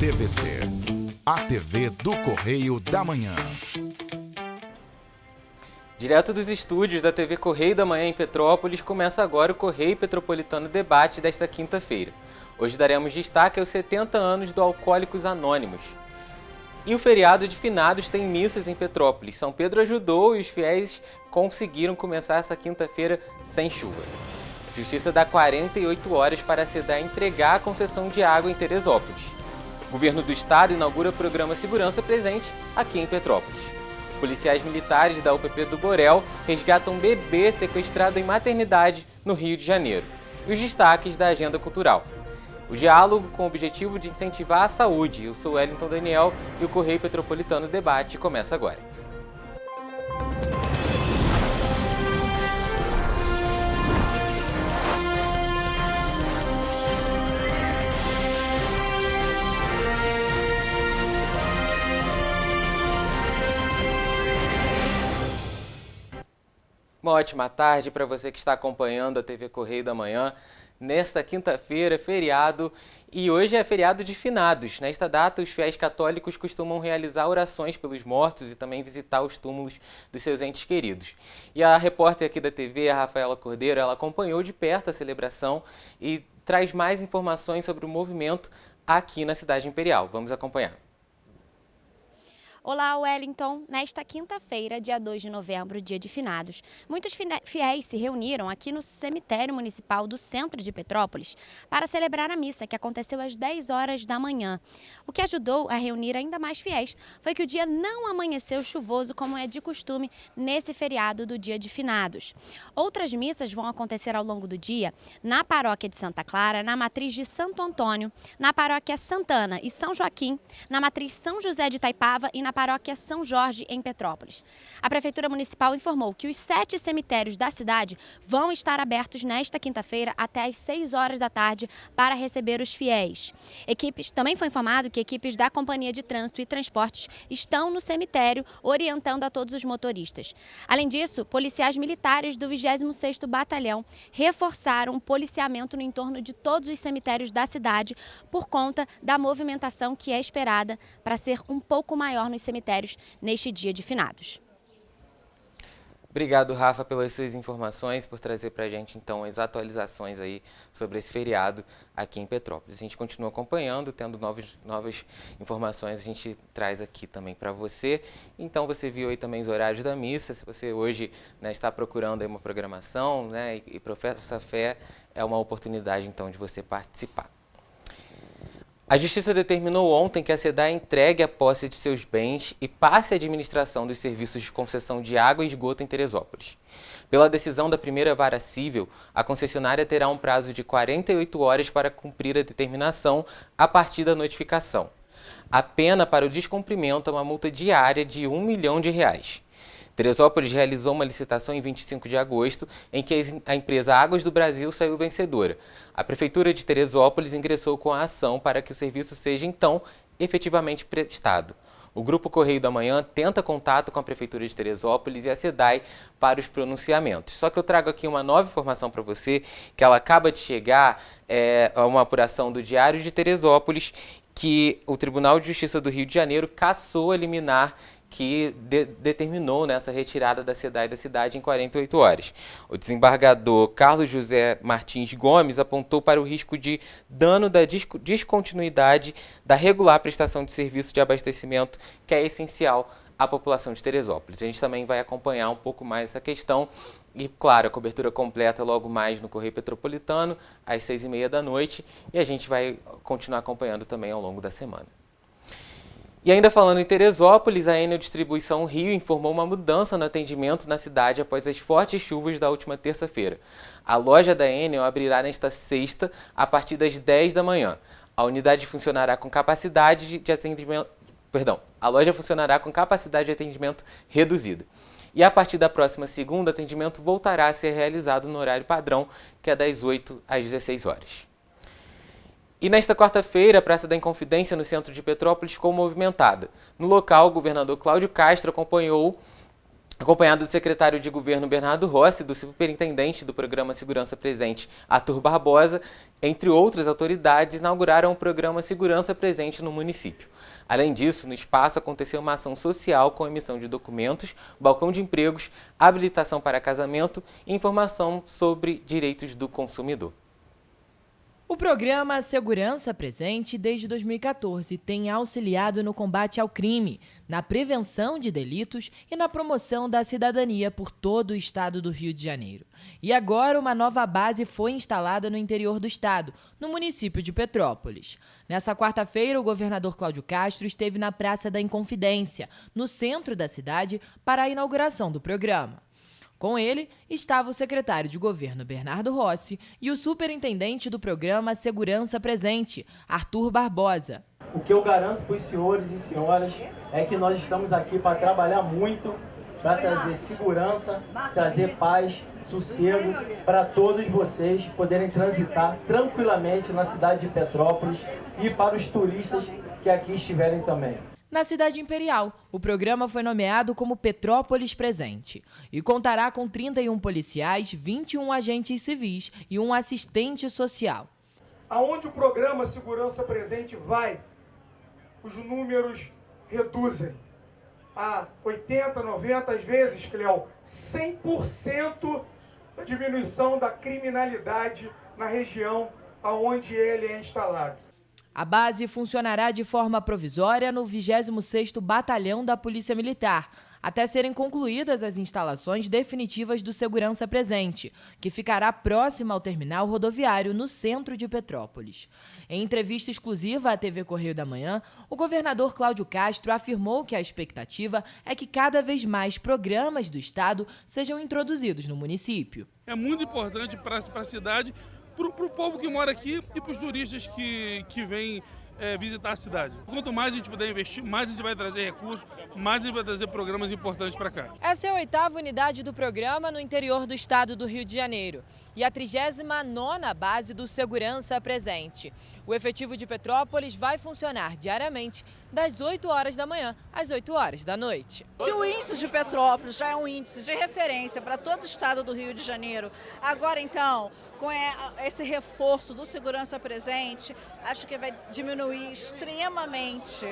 TVC, a TV do Correio da Manhã. Direto dos estúdios da TV Correio da Manhã em Petrópolis, começa agora o Correio Petropolitano Debate desta quinta-feira. Hoje daremos destaque aos 70 anos do Alcoólicos Anônimos. E o feriado de finados tem missas em Petrópolis. São Pedro ajudou e os fiéis conseguiram começar essa quinta-feira sem chuva. Justiça dá 48 horas para a SEDAI entregar a concessão de água em Teresópolis. O governo do estado inaugura o programa Segurança Presente aqui em Petrópolis. Policiais militares da UPP do Borel resgatam bebê sequestrado em maternidade no Rio de Janeiro. E os destaques da agenda cultural. O diálogo com o objetivo de incentivar a saúde. Eu sou Wellington Daniel e o Correio Petropolitano Debate começa agora. Uma ótima tarde para você que está acompanhando a TV Correio da Manhã. Nesta quinta-feira, feriado, e hoje é feriado de finados. Nesta data, os fiéis católicos costumam realizar orações pelos mortos e também visitar os túmulos dos seus entes queridos. E a repórter aqui da TV, a Rafaela Cordeiro, ela acompanhou de perto a celebração e traz mais informações sobre o movimento aqui na Cidade Imperial. Vamos acompanhar. Olá, Wellington. Nesta quinta-feira, dia 2 de novembro, dia de finados, muitos fiéis se reuniram aqui no cemitério municipal do centro de Petrópolis para celebrar a missa, que aconteceu às 10 horas da manhã. O que ajudou a reunir ainda mais fiéis foi que o dia não amanheceu chuvoso, como é de costume nesse feriado do dia de finados. Outras missas vão acontecer ao longo do dia na paróquia de Santa Clara, na matriz de Santo Antônio, na paróquia Santana e São Joaquim, na matriz São José de Itaipava e na paróquia São Jorge, em Petrópolis. A Prefeitura Municipal informou que os 7 cemitérios da cidade vão estar abertos nesta quinta-feira até às 6 horas da tarde para receber os fiéis. Também foi informado que equipes da Companhia de Trânsito e Transportes estão no cemitério orientando a todos os motoristas. Além disso, policiais militares do 26º Batalhão reforçaram o policiamento no entorno de todos os cemitérios da cidade por conta da movimentação que é esperada para ser um pouco maior nos cemitérios neste dia de finados. Obrigado, Rafa, pelas suas informações, por trazer para a gente, então, as atualizações aí sobre esse feriado aqui em Petrópolis. A gente continua acompanhando, tendo novas informações, a gente traz aqui também para você. Então, você viu aí também os horários da missa. Se você hoje, né, está procurando aí uma programação, né, e professa essa fé, é uma oportunidade, então, de você participar. A Justiça determinou ontem que a SEDAI entregue a posse de seus bens e passe a administração dos serviços de concessão de água e esgoto em Teresópolis. Pela decisão da primeira vara civil, a concessionária terá um prazo de 48 horas para cumprir a determinação a partir da notificação. A pena para o descumprimento é uma multa diária de R$ 1 milhão. Teresópolis realizou uma licitação em 25 de agosto, em que a empresa Águas do Brasil saiu vencedora. A Prefeitura de Teresópolis ingressou com a ação para que o serviço seja, então, efetivamente prestado. O Grupo Correio da Manhã tenta contato com a Prefeitura de Teresópolis e a SEDAI para os pronunciamentos. Só que eu trago aqui uma nova informação para você, que ela acaba de chegar, uma apuração do Diário de Teresópolis, que o Tribunal de Justiça do Rio de Janeiro cassou a liminar que determinou nessa retirada da SEDAI da cidade em 48 horas. O desembargador Carlos José Martins Gomes apontou para o risco de dano da descontinuidade da regular prestação de serviço de abastecimento, que é essencial à população de Teresópolis. A gente também vai acompanhar um pouco mais essa questão e, claro, a cobertura completa logo mais no Correio Petropolitano, às 6h30 da noite, e a gente vai continuar acompanhando também ao longo da semana. E ainda falando em Teresópolis, a Enel Distribuição Rio informou uma mudança no atendimento na cidade após as fortes chuvas da última terça-feira. A loja da Enel abrirá nesta sexta a partir das 10 da manhã. A unidade funcionará com capacidade de atendimento... a loja funcionará com capacidade de atendimento reduzida. E a partir da próxima segunda, o atendimento voltará a ser realizado no horário padrão, que é das 8 às 16 horas. E nesta quarta-feira, a Praça da Inconfidência, no centro de Petrópolis, ficou movimentada. No local, o governador Cláudio Castro acompanhou acompanhado do secretário de Governo Bernardo Rossi, do superintendente do Programa Segurança Presente, Arthur Barbosa, entre outras autoridades, inauguraram o Programa Segurança Presente no município. Além disso, no espaço aconteceu uma ação social com emissão de documentos, balcão de empregos, habilitação para casamento e informação sobre direitos do consumidor. O programa Segurança Presente, desde 2014, tem auxiliado no combate ao crime, na prevenção de delitos e na promoção da cidadania por todo o estado do Rio de Janeiro. E agora uma nova base foi instalada no interior do estado, no município de Petrópolis. Nessa quarta-feira, o governador Cláudio Castro esteve na Praça da Inconfidência, no centro da cidade, para a inauguração do programa. Com ele estava o secretário de Governo Bernardo Rossi e o superintendente do programa Segurança Presente, Arthur Barbosa. O que eu garanto para os senhores e senhoras é que nós estamos aqui para trabalhar muito, para trazer segurança, trazer paz, sossego para todos vocês poderem transitar tranquilamente na cidade de Petrópolis e para os turistas que aqui estiverem também. Na cidade imperial, o programa foi nomeado como Petrópolis Presente e contará com 31 policiais, 21 agentes civis e um assistente social. Aonde o programa Segurança Presente vai, os números reduzem a 80, 90, às vezes, Cleo, 100% da diminuição da criminalidade na região aonde ele é instalado. A base funcionará de forma provisória no 26º Batalhão da Polícia Militar, até serem concluídas as instalações definitivas do Segurança Presente, que ficará próxima ao terminal rodoviário no centro de Petrópolis. Em entrevista exclusiva à TV Correio da Manhã, o governador Cláudio Castro afirmou que a expectativa é que cada vez mais programas do estado sejam introduzidos no município. É muito importante para a cidade, para o povo que mora aqui e para os turistas que vêm visitar a cidade. Quanto mais a gente puder investir, mais a gente vai trazer recursos, mais a gente vai trazer programas importantes para cá. Essa é a 8ª unidade do programa no interior do estado do Rio de Janeiro e a 39ª base do Segurança Presente. O efetivo de Petrópolis vai funcionar diariamente das 8 horas da manhã às 8 horas da noite. Se o índice de Petrópolis já é um índice de referência para todo o estado do Rio de Janeiro, agora então, com esse reforço do Segurança Presente, acho que vai diminuir extremamente,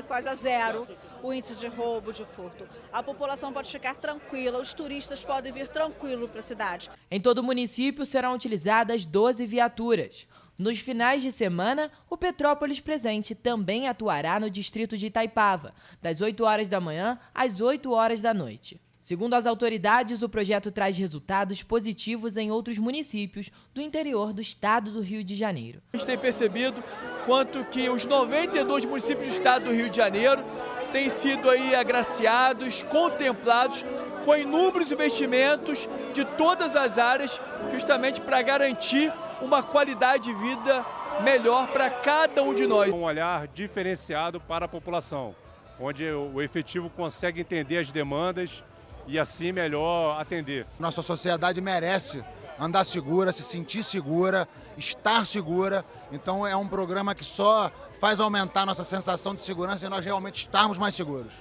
quase a zero, o índice de roubo, de furto. A população pode ficar tranquila, os turistas podem vir tranquilo para a cidade. Em todo o município serão utilizadas 12 viaturas. Nos finais de semana, o Petrópolis Presente também atuará no distrito de Itaipava, das 8 horas da manhã às 8 horas da noite. Segundo as autoridades, o projeto traz resultados positivos em outros municípios do interior do estado do Rio de Janeiro. A gente tem percebido quanto que os 92 municípios do estado do Rio de Janeiro têm sido aí agraciados, contemplados com inúmeros investimentos de todas as áreas, justamente para garantir uma qualidade de vida melhor para cada um de nós. Um olhar diferenciado para a população, onde o efetivo consegue entender as demandas e assim melhor atender. Nossa sociedade merece andar segura, se sentir segura, estar segura. Então é um programa que só faz aumentar nossa sensação de segurança e nós realmente estarmos mais seguros.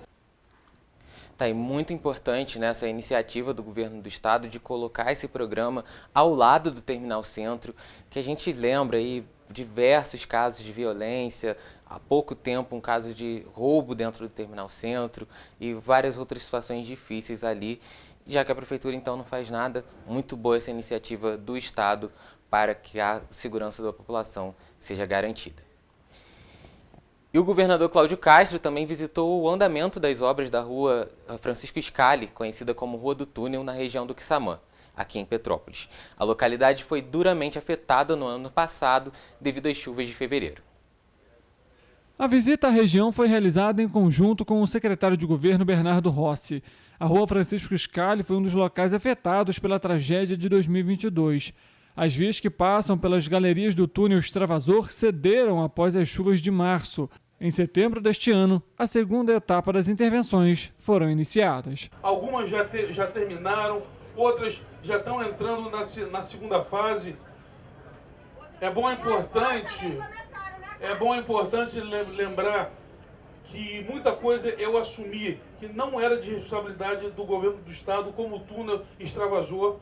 Tá aí muito importante nessa iniciativa do governo do estado de colocar esse programa ao lado do Terminal Centro, que a gente lembra aí diversos casos de violência, há pouco tempo um caso de roubo dentro do Terminal Centro e várias outras situações difíceis ali, já que a prefeitura então não faz nada. Muito boa essa iniciativa do estado para que a segurança da população seja garantida. E o governador Cláudio Castro também visitou o andamento das obras da rua Francisco Scali, conhecida como Rua do Túnel, na região do Quissamã, aqui em Petrópolis. A localidade foi duramente afetada no ano passado devido às chuvas de fevereiro. A visita à região foi realizada em conjunto com o secretário de Governo Bernardo Rossi. A Rua Francisco Scali foi um dos locais afetados pela tragédia de 2022. As vias que passam pelas galerias do túnel extravasor cederam após as chuvas de março. Em setembro deste ano, a segunda etapa das intervenções foram iniciadas. Algumas já terminaram, outras já estão entrando na segunda fase. É bom e importante lembrar que muita coisa eu assumi que não era de responsabilidade do governo do estado, como o túnel extravasou.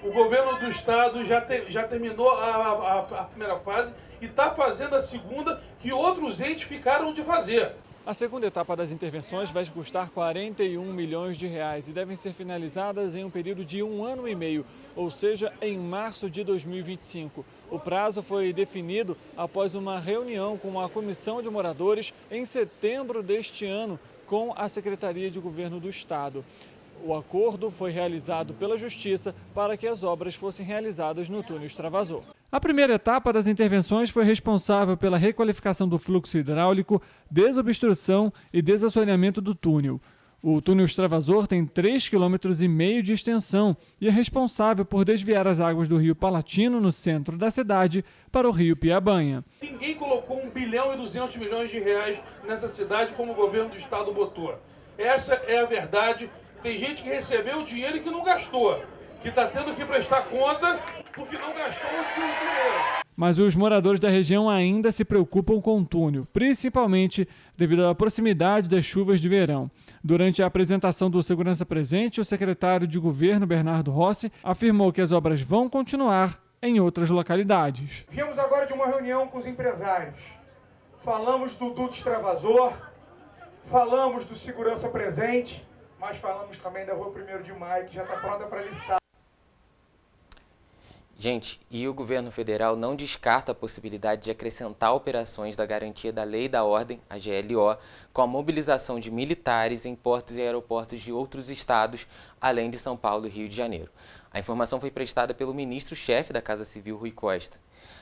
O governo do estado já terminou a primeira fase e está fazendo a segunda, que outros entes ficaram de fazer. A segunda etapa das intervenções vai custar 41 milhões de reais e devem ser finalizadas em um período de 1 ano e meio, ou seja, em março de 2025. O prazo foi definido após uma reunião com a Comissão de Moradores em setembro deste ano com a Secretaria de Governo do Estado. O acordo foi realizado pela Justiça para que as obras fossem realizadas no túnel extravasor. A primeira etapa das intervenções foi responsável pela requalificação do fluxo hidráulico, desobstrução e desassoreamento do túnel. O túnel extravasor tem 3,5 km de extensão e é responsável por desviar as águas do rio Palatino, no centro da cidade, para o rio Piabanha. Ninguém colocou 1 bilhão e 200 milhões de reais nessa cidade como o governo do estado botou. Essa é a verdade. Tem gente que recebeu o dinheiro e que não gastou, que está tendo que prestar conta porque não gastou o dinheiro. Mas os moradores da região ainda se preocupam com o túnel, principalmente devido à proximidade das chuvas de verão. Durante a apresentação do Segurança Presente, o secretário de Governo, Bernardo Rossi, afirmou que as obras vão continuar em outras localidades. Viemos agora de uma reunião com os empresários. Falamos do duto extravasor, falamos do Segurança Presente, mas falamos também da Rua 1º de Maio, que já está pronta para licitar. Gente, e o governo federal não descarta a possibilidade de acrescentar operações da Garantia da Lei e da Ordem, a GLO, com a mobilização de militares em portos e aeroportos de outros estados, além de São Paulo e Rio de Janeiro. A informação foi prestada pelo ministro-chefe da Casa Civil, Rui Costa.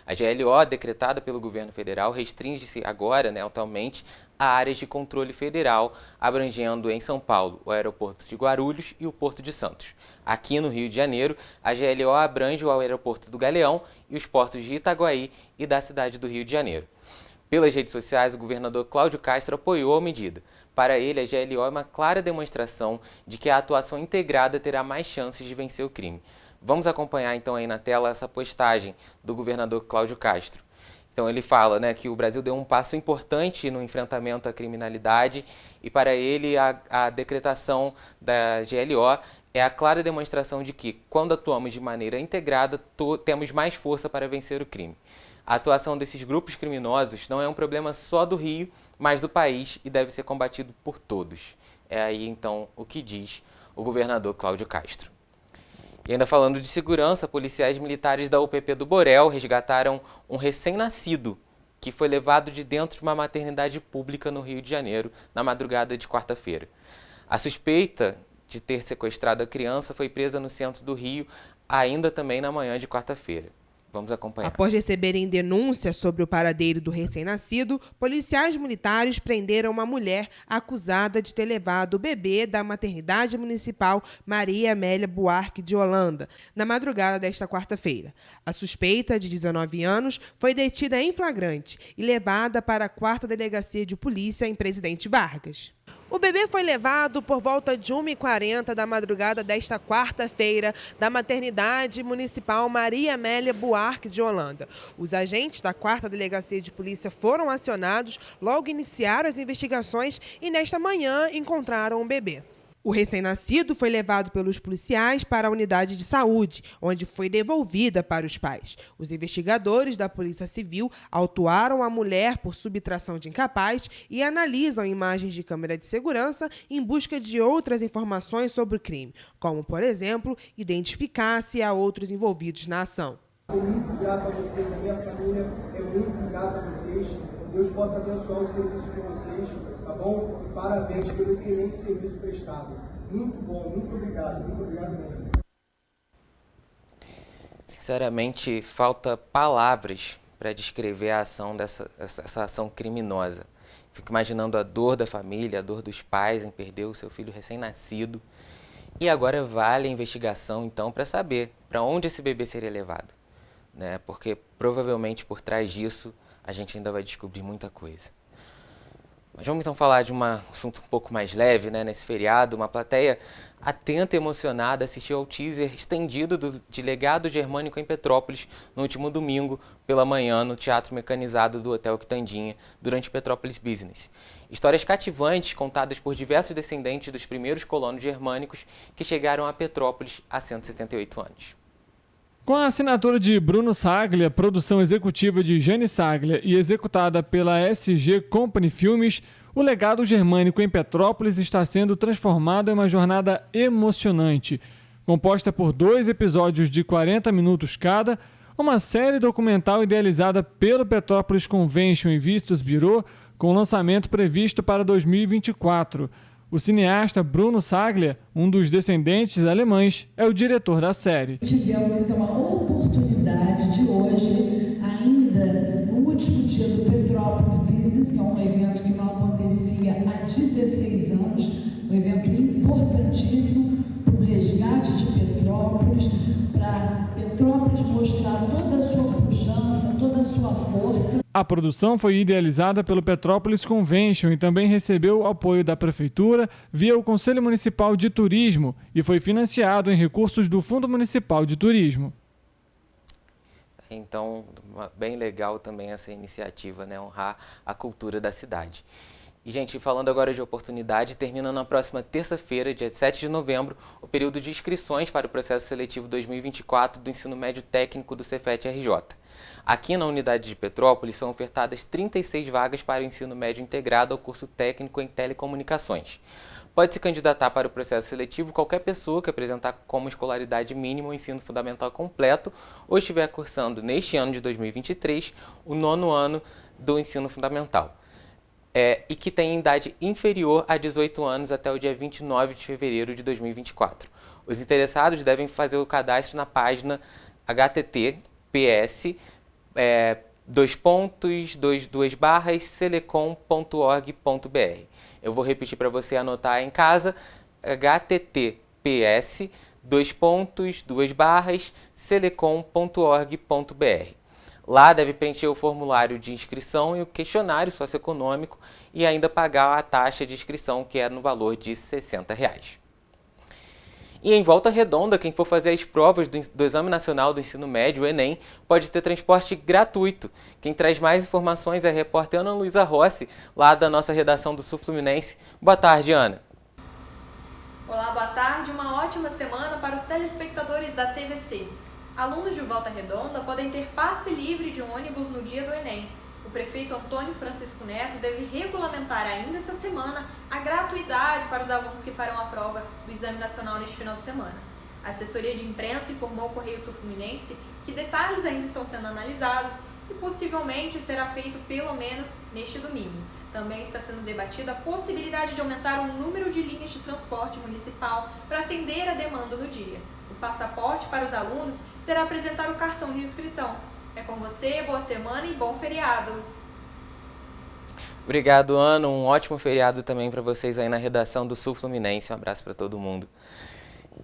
A GLO, decretada pelo governo federal, restringe-se agora, atualmente, a áreas de controle federal, abrangendo em São Paulo o aeroporto de Guarulhos e o Porto de Santos. Aqui no Rio de Janeiro, a GLO abrange o aeroporto do Galeão e os portos de Itaguaí e da cidade do Rio de Janeiro. Pelas redes sociais, o governador Cláudio Castro apoiou a medida. Para ele, a GLO é uma clara demonstração de que a atuação integrada terá mais chances de vencer o crime. Vamos acompanhar então aí na tela essa postagem do governador Cláudio Castro. Então ele fala que o Brasil deu um passo importante no enfrentamento à criminalidade e para ele a decretação da GLO é a clara demonstração de que, quando atuamos de maneira integrada, temos mais força para vencer o crime. A atuação desses grupos criminosos não é um problema só do Rio, mas do país e deve ser combatido por todos. É aí então o que diz o governador Cláudio Castro. E ainda falando de segurança, policiais militares da UPP do Borel resgataram um recém-nascido que foi levado de dentro de uma maternidade pública no Rio de Janeiro na madrugada de quarta-feira. A suspeita de ter sequestrado a criança foi presa no centro do Rio, ainda também na manhã de quarta-feira. Vamos acompanhar. Após receberem denúncias sobre o paradeiro do recém-nascido, policiais militares prenderam uma mulher acusada de ter levado o bebê da maternidade municipal Maria Amélia Buarque de Holanda, na madrugada desta quarta-feira. A suspeita, de 19 anos, foi detida em flagrante e levada para a 4ª Delegacia de Polícia em Presidente Vargas. O bebê foi levado por volta de 1h40 da madrugada desta quarta-feira da maternidade municipal Maria Amélia Buarque de Holanda. Os agentes da 4ª Delegacia de Polícia foram acionados, logo iniciaram as investigações e nesta manhã encontraram o bebê. O recém-nascido foi levado pelos policiais para a unidade de saúde, onde foi devolvida para os pais. Os investigadores da Polícia Civil autuaram a mulher por subtração de incapaz e analisam imagens de câmera de segurança em busca de outras informações sobre o crime, como, por exemplo, identificar se há outros envolvidos na ação. Sou muito grato a vocês, a minha família é muito grata a vocês. Deus possa abençoar o serviço de vocês, tá bom? E parabéns pelo excelente serviço prestado. Muito bom, muito obrigado mesmo. Sinceramente, falta palavras para descrever a ação essa ação criminosa. Fico imaginando a dor da família, a dor dos pais em perder o seu filho recém-nascido. E agora vale a investigação, então, para saber para onde esse bebê seria levado. Porque provavelmente por trás disso a gente ainda vai descobrir muita coisa. Mas vamos então falar de um assunto um pouco mais leve, né? Nesse feriado, uma plateia atenta e emocionada assistiu ao teaser estendido de Legado Germânico em Petrópolis no último domingo pela manhã no Teatro Mecanizado do Hotel Quitandinha, durante Petrópolis Business. Histórias cativantes contadas por diversos descendentes dos primeiros colonos germânicos que chegaram a Petrópolis há 178 anos. Com a assinatura de Bruno Saglia, produção executiva de Jane Saglia e executada pela SG Company Filmes, o Legado Germânico em Petrópolis está sendo transformado em uma jornada emocionante. Composta por 2 episódios de 40 minutos cada, uma série documental idealizada pelo Petrópolis Convention e Vistos Bureau, com lançamento previsto para 2024. O cineasta Bruno Saglia, um dos descendentes alemães, é o diretor da série. Tivemos então a oportunidade de hoje, ainda no último dia do Petrópolis Business, que é um evento que não acontecia há 16 anos, um evento importantíssimo para o resgate de Petrópolis, para Petrópolis mostrar toda a sua pujança, toda a sua força. A produção foi idealizada pelo Petrópolis Convention e também recebeu o apoio da Prefeitura via o Conselho Municipal de Turismo e foi financiado em recursos do Fundo Municipal de Turismo. Então, bem legal também essa iniciativa, né? Honrar a cultura da cidade. E, gente, falando agora de oportunidade, termina na próxima terça-feira, dia 7 de novembro, o período de inscrições para o processo seletivo 2024 do ensino médio técnico do Cefet-RJ. Aqui na unidade de Petrópolis são ofertadas 36 vagas para o ensino médio integrado ao curso técnico em telecomunicações. Pode se candidatar para o processo seletivo qualquer pessoa que apresentar como escolaridade mínima o ensino fundamental completo ou estiver cursando neste ano de 2023 o 9º ano do ensino fundamental. E que tem idade inferior a 18 anos até o dia 29 de fevereiro de 2024. Os interessados devem fazer o cadastro na página https /selecom.org.br. Eu vou repetir para você anotar em casa, https /selecom.org.br. Lá deve preencher o formulário de inscrição e o questionário socioeconômico e ainda pagar a taxa de inscrição, que é no valor de R$ 60. E em Volta Redonda, quem for fazer as provas do Exame Nacional do Ensino Médio, o Enem, pode ter transporte gratuito. Quem traz mais informações é a repórter Ana Luísa Rossi, lá da nossa redação do Sul Fluminense. Boa tarde, Ana. Olá, boa tarde. Uma ótima semana para os telespectadores da TVC. Alunos de Volta Redonda podem ter passe livre de ônibus no dia do Enem. O prefeito Antônio Francisco Neto deve regulamentar ainda essa semana a gratuidade para os alunos que farão a prova do Exame Nacional neste final de semana. A assessoria de imprensa informou ao Correio Sul Fluminense que detalhes ainda estão sendo analisados e possivelmente será feito pelo menos neste domingo. Também está sendo debatida a possibilidade de aumentar o número de linhas de transporte municipal para atender a demanda do dia. O passaporte para os alunos será apresentar o cartão de inscrição. É com você, boa semana e bom feriado. Obrigado, Ana. Um ótimo feriado também para vocês aí na redação do Sul Fluminense. Um abraço para todo mundo.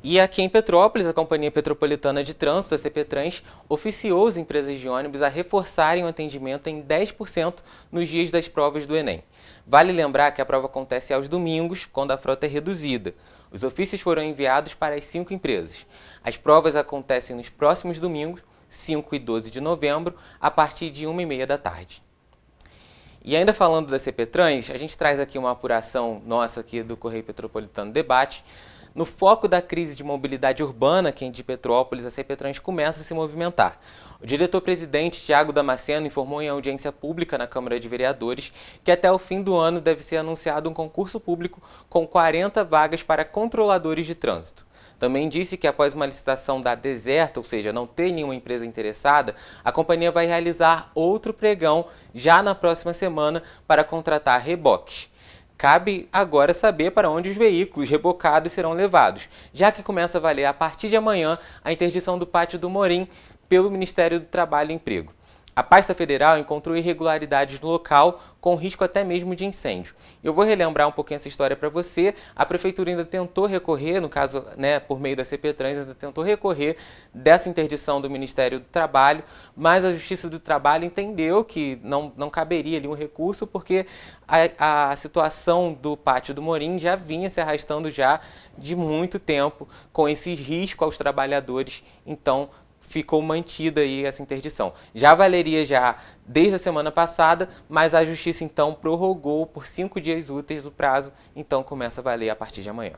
E aqui em Petrópolis, a Companhia Petropolitana de Trânsito, a CPTrans, oficiou as empresas de ônibus a reforçarem o atendimento em 10% nos dias das provas do Enem. Vale lembrar que a prova acontece aos domingos, quando a frota é reduzida. Os ofícios foram enviados para as 5 empresas. As provas acontecem nos próximos domingos, 5 e 12 de novembro, a partir de 1h30 da tarde. E ainda falando da CPTrans, a gente traz aqui uma apuração nossa aqui do Correio Petropolitano Debate. No foco da crise de mobilidade urbana aqui de Petrópolis, a CPTrans começa a se movimentar. O diretor-presidente, Tiago Damasceno, informou em audiência pública na Câmara de Vereadores que até o fim do ano deve ser anunciado um concurso público com 40 vagas para controladores de trânsito. Também disse que após uma licitação dar deserta, ou seja, não ter nenhuma empresa interessada, a companhia vai realizar outro pregão já na próxima semana para contratar reboques. Cabe agora saber para onde os veículos rebocados serão levados, já que começa a valer a partir de amanhã a interdição do Pátio do Morim pelo Ministério do Trabalho e Emprego. A pasta federal encontrou irregularidades no local, com risco até mesmo de incêndio. Eu vou relembrar um pouquinho essa história para você. A prefeitura ainda tentou recorrer, no caso, por meio da CPTrans, ainda tentou recorrer dessa interdição do Ministério do Trabalho, mas a Justiça do Trabalho entendeu que não caberia ali um recurso, porque a situação do Pátio do Morim já vinha se arrastando já de muito tempo, com esse risco aos trabalhadores. Então, ficou mantida aí essa interdição. Já valeria já desde a semana passada, mas a Justiça então prorrogou por 5 dias úteis o prazo, então começa a valer a partir de amanhã.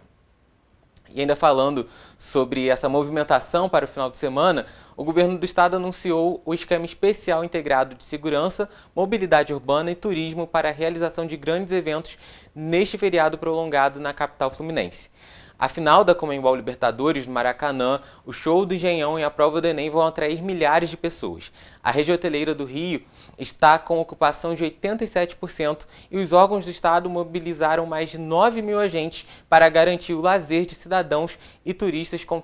E ainda falando sobre essa movimentação para o final de semana, o governo do estado anunciou o esquema especial integrado de segurança, mobilidade urbana e turismo para a realização de grandes eventos neste feriado prolongado na capital fluminense. A final da Conmebol Libertadores no Maracanã, o show do Engenhão e a prova do Enem vão atrair milhares de pessoas. A rede hoteleira do Rio está com ocupação de 87% e os órgãos do estado mobilizaram mais de 9 mil agentes para garantir o lazer de cidadãos e turistas com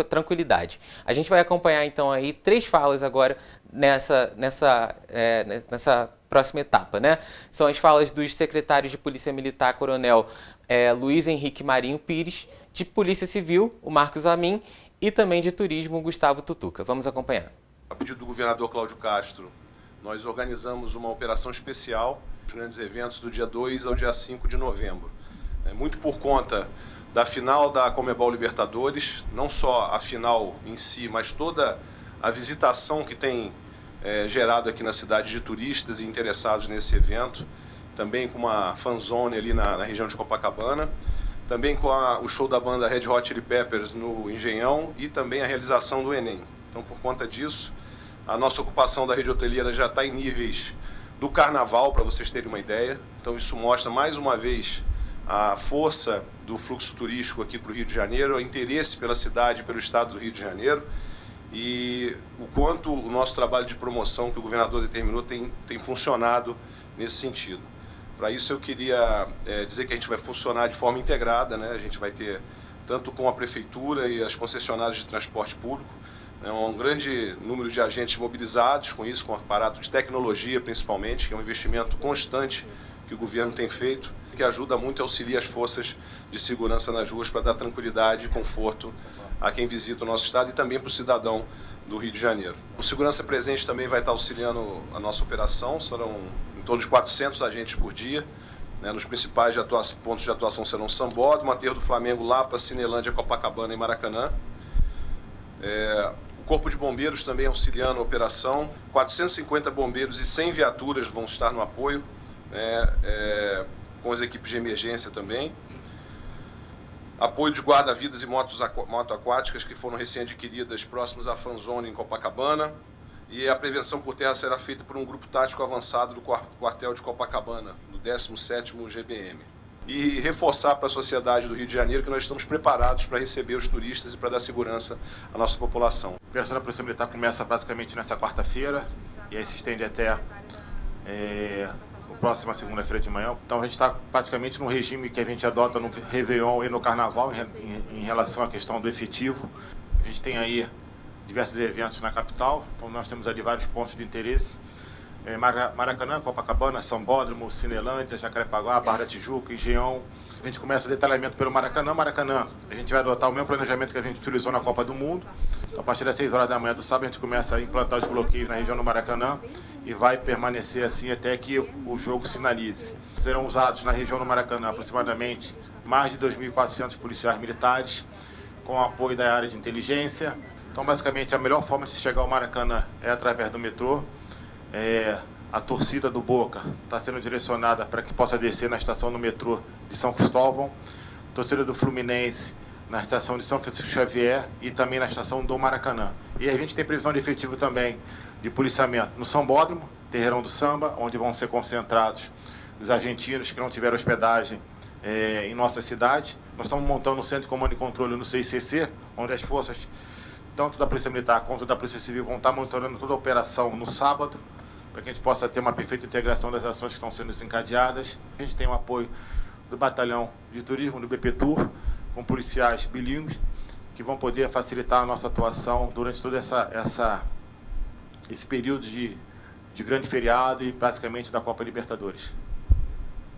tranquilidade. A gente vai acompanhar então aí 3 falas agora nessa próxima etapa, né? São as falas dos secretários de Polícia Militar, Coronel Luiz Henrique Marinho Pires, de Polícia Civil, o Marcos Amin, e também de Turismo, Gustavo Tutuca. Vamos acompanhar. A pedido do governador Cláudio Castro, nós organizamos uma operação especial, os grandes eventos do dia 2 ao dia 5 de novembro. Muito por conta da final da Conmebol Libertadores, não só a final em si, mas toda a visitação que tem gerado aqui na cidade de turistas e interessados nesse evento, também com uma fanzone ali na região de Copacabana, também com o show da banda Red Hot Chili Peppers no Engenhão e também a realização do Enem. Então, por conta disso, a nossa ocupação da rede hoteleira já está em níveis do carnaval, para vocês terem uma ideia. Então, isso mostra mais uma vez a força do fluxo turístico aqui para o Rio de Janeiro, o interesse pela cidade e pelo estado do Rio de Janeiro, e o quanto o nosso trabalho de promoção que o governador determinou tem funcionado nesse sentido. Para isso eu queria dizer que a gente vai funcionar de forma integrada, né? A gente vai ter, tanto com a prefeitura e as concessionárias de transporte público, um grande número de agentes mobilizados com isso, com o aparato de tecnologia principalmente, que é um investimento constante que o governo tem feito, que ajuda muito e auxilia as forças de segurança nas ruas para dar tranquilidade e conforto a quem visita o nosso estado e também para o cidadão do Rio de Janeiro. O Segurança Presente também vai estar auxiliando a nossa operação, serão em torno de 400 agentes por dia. Nos principais pontos de atuação serão Sambódromo, Aterro do Flamengo, Lapa, Cinelândia, Copacabana e Maracanã. O Corpo de Bombeiros também auxiliando a operação. 450 bombeiros e 100 viaturas vão estar no apoio, com as equipes de emergência também. Apoio de guarda-vidas e moto aquáticas que foram recém-adquiridas próximos à fanzone em Copacabana. E a prevenção por terra será feita por um grupo tático avançado do quartel de Copacabana, do 17º GBM. E reforçar para a sociedade do Rio de Janeiro que nós estamos preparados para receber os turistas e para dar segurança à nossa população. A operação da Polícia Militar começa basicamente nessa quarta-feira e aí se estende até a próxima segunda-feira de manhã. Então a gente está praticamente no regime que a gente adota no Réveillon e no Carnaval em relação à questão do efetivo. A gente tem aí diversos eventos na capital, então nós temos ali vários pontos de interesse. Maracanã, Copacabana, Sambódromo, Cinelândia, Jacarepaguá, Barra da Tijuca, Engenhão. A gente começa o detalhamento pelo Maracanã. Maracanã, a gente vai adotar o mesmo planejamento que a gente utilizou na Copa do Mundo. Então, a partir das 6 horas da manhã do sábado, a gente começa a implantar os bloqueios na região do Maracanã e vai permanecer assim até que o jogo se finalize. Serão usados na região do Maracanã aproximadamente mais de 2.400 policiais militares, com apoio da área de inteligência. Então, basicamente, a melhor forma de se chegar ao Maracanã é através do metrô. A torcida do Boca está sendo direcionada para que possa descer na estação do metrô de São Cristóvão. A torcida do Fluminense na estação de São Francisco Xavier e também na estação do Maracanã. E a gente tem previsão de efetivo também de policiamento no Sambódromo, Terreirão do Samba, onde vão ser concentrados os argentinos que não tiveram hospedagem em nossa cidade. Nós estamos montando um centro de comando e controle no CICC, onde as forças, tanto da Polícia Militar quanto da Polícia Civil, vão estar monitorando toda a operação no sábado, para que a gente possa ter uma perfeita integração das ações que estão sendo desencadeadas. A gente tem o apoio do Batalhão de Turismo, do BP Tour, com policiais bilíngues, que vão poder facilitar a nossa atuação durante todo esse período de de grande feriado e praticamente da Copa Libertadores.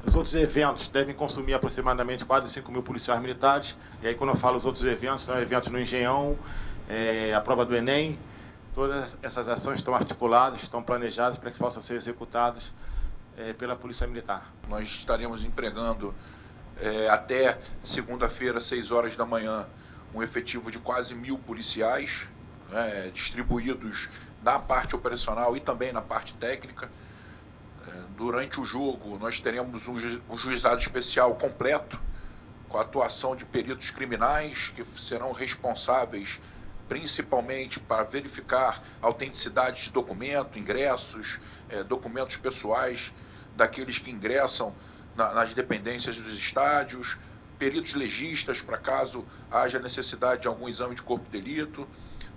Os outros eventos devem consumir aproximadamente quase 5 mil policiais militares. E aí, quando eu falo os outros eventos, são eventos no Engenhão, a prova do Enem. Todas essas ações estão articuladas, estão planejadas para que possam ser executadas pela Polícia Militar. Nós estaremos empregando até segunda-feira, 6 horas da manhã, um efetivo de quase 1.000 policiais, distribuídos na parte operacional e também na parte técnica. Durante o jogo, nós teremos um juizado especial completo, com a atuação de peritos criminais, que serão responsáveis principalmente para verificar a autenticidade de documento, ingressos, documentos pessoais daqueles que ingressam nas dependências dos estádios, peritos legistas para caso haja necessidade de algum exame de corpo de delito.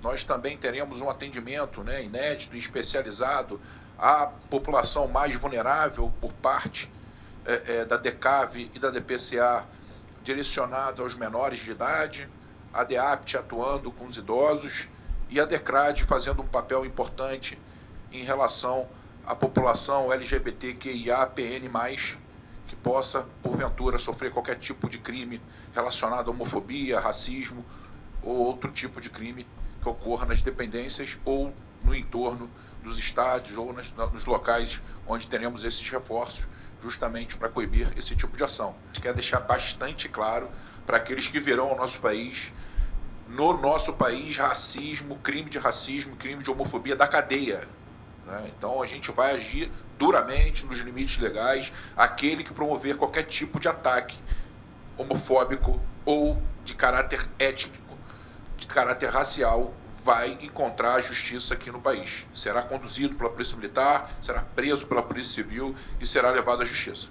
Nós também teremos um atendimento inédito e especializado à população mais vulnerável por parte da DECAV e da DPCA, direcionado aos menores de idade, a DEAPT atuando com os idosos e a DECRAD fazendo um papel importante em relação à população LGBTQIA+PN+, que possa, porventura, sofrer qualquer tipo de crime relacionado à homofobia, racismo ou outro tipo de crime que ocorra nas dependências ou no entorno dos estádios ou nos locais onde teremos esses reforços, justamente para coibir esse tipo de ação. A gente quer deixar bastante claro para aqueles que virão ao nosso país, no nosso país, racismo, crime de homofobia da cadeia. Então a gente vai agir duramente nos limites legais, aquele que promover qualquer tipo de ataque homofóbico ou de caráter étnico, de caráter racial, vai encontrar a justiça aqui no país. Será conduzido pela Polícia Militar, será preso pela Polícia Civil e será levado à justiça.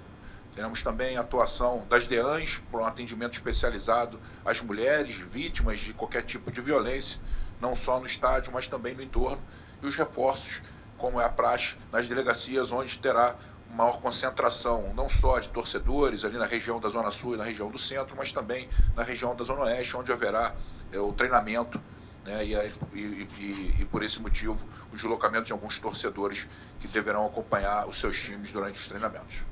Teremos também a atuação das DEANs, por um atendimento especializado às mulheres vítimas de qualquer tipo de violência, não só no estádio, mas também no entorno, e os reforços, como é a praxe, nas delegacias, onde terá maior concentração, não só de torcedores, ali na região da Zona Sul e na região do Centro, mas também na região da Zona Oeste, onde haverá o treinamento, e por esse motivo, o deslocamento de alguns torcedores que deverão acompanhar os seus times durante os treinamentos.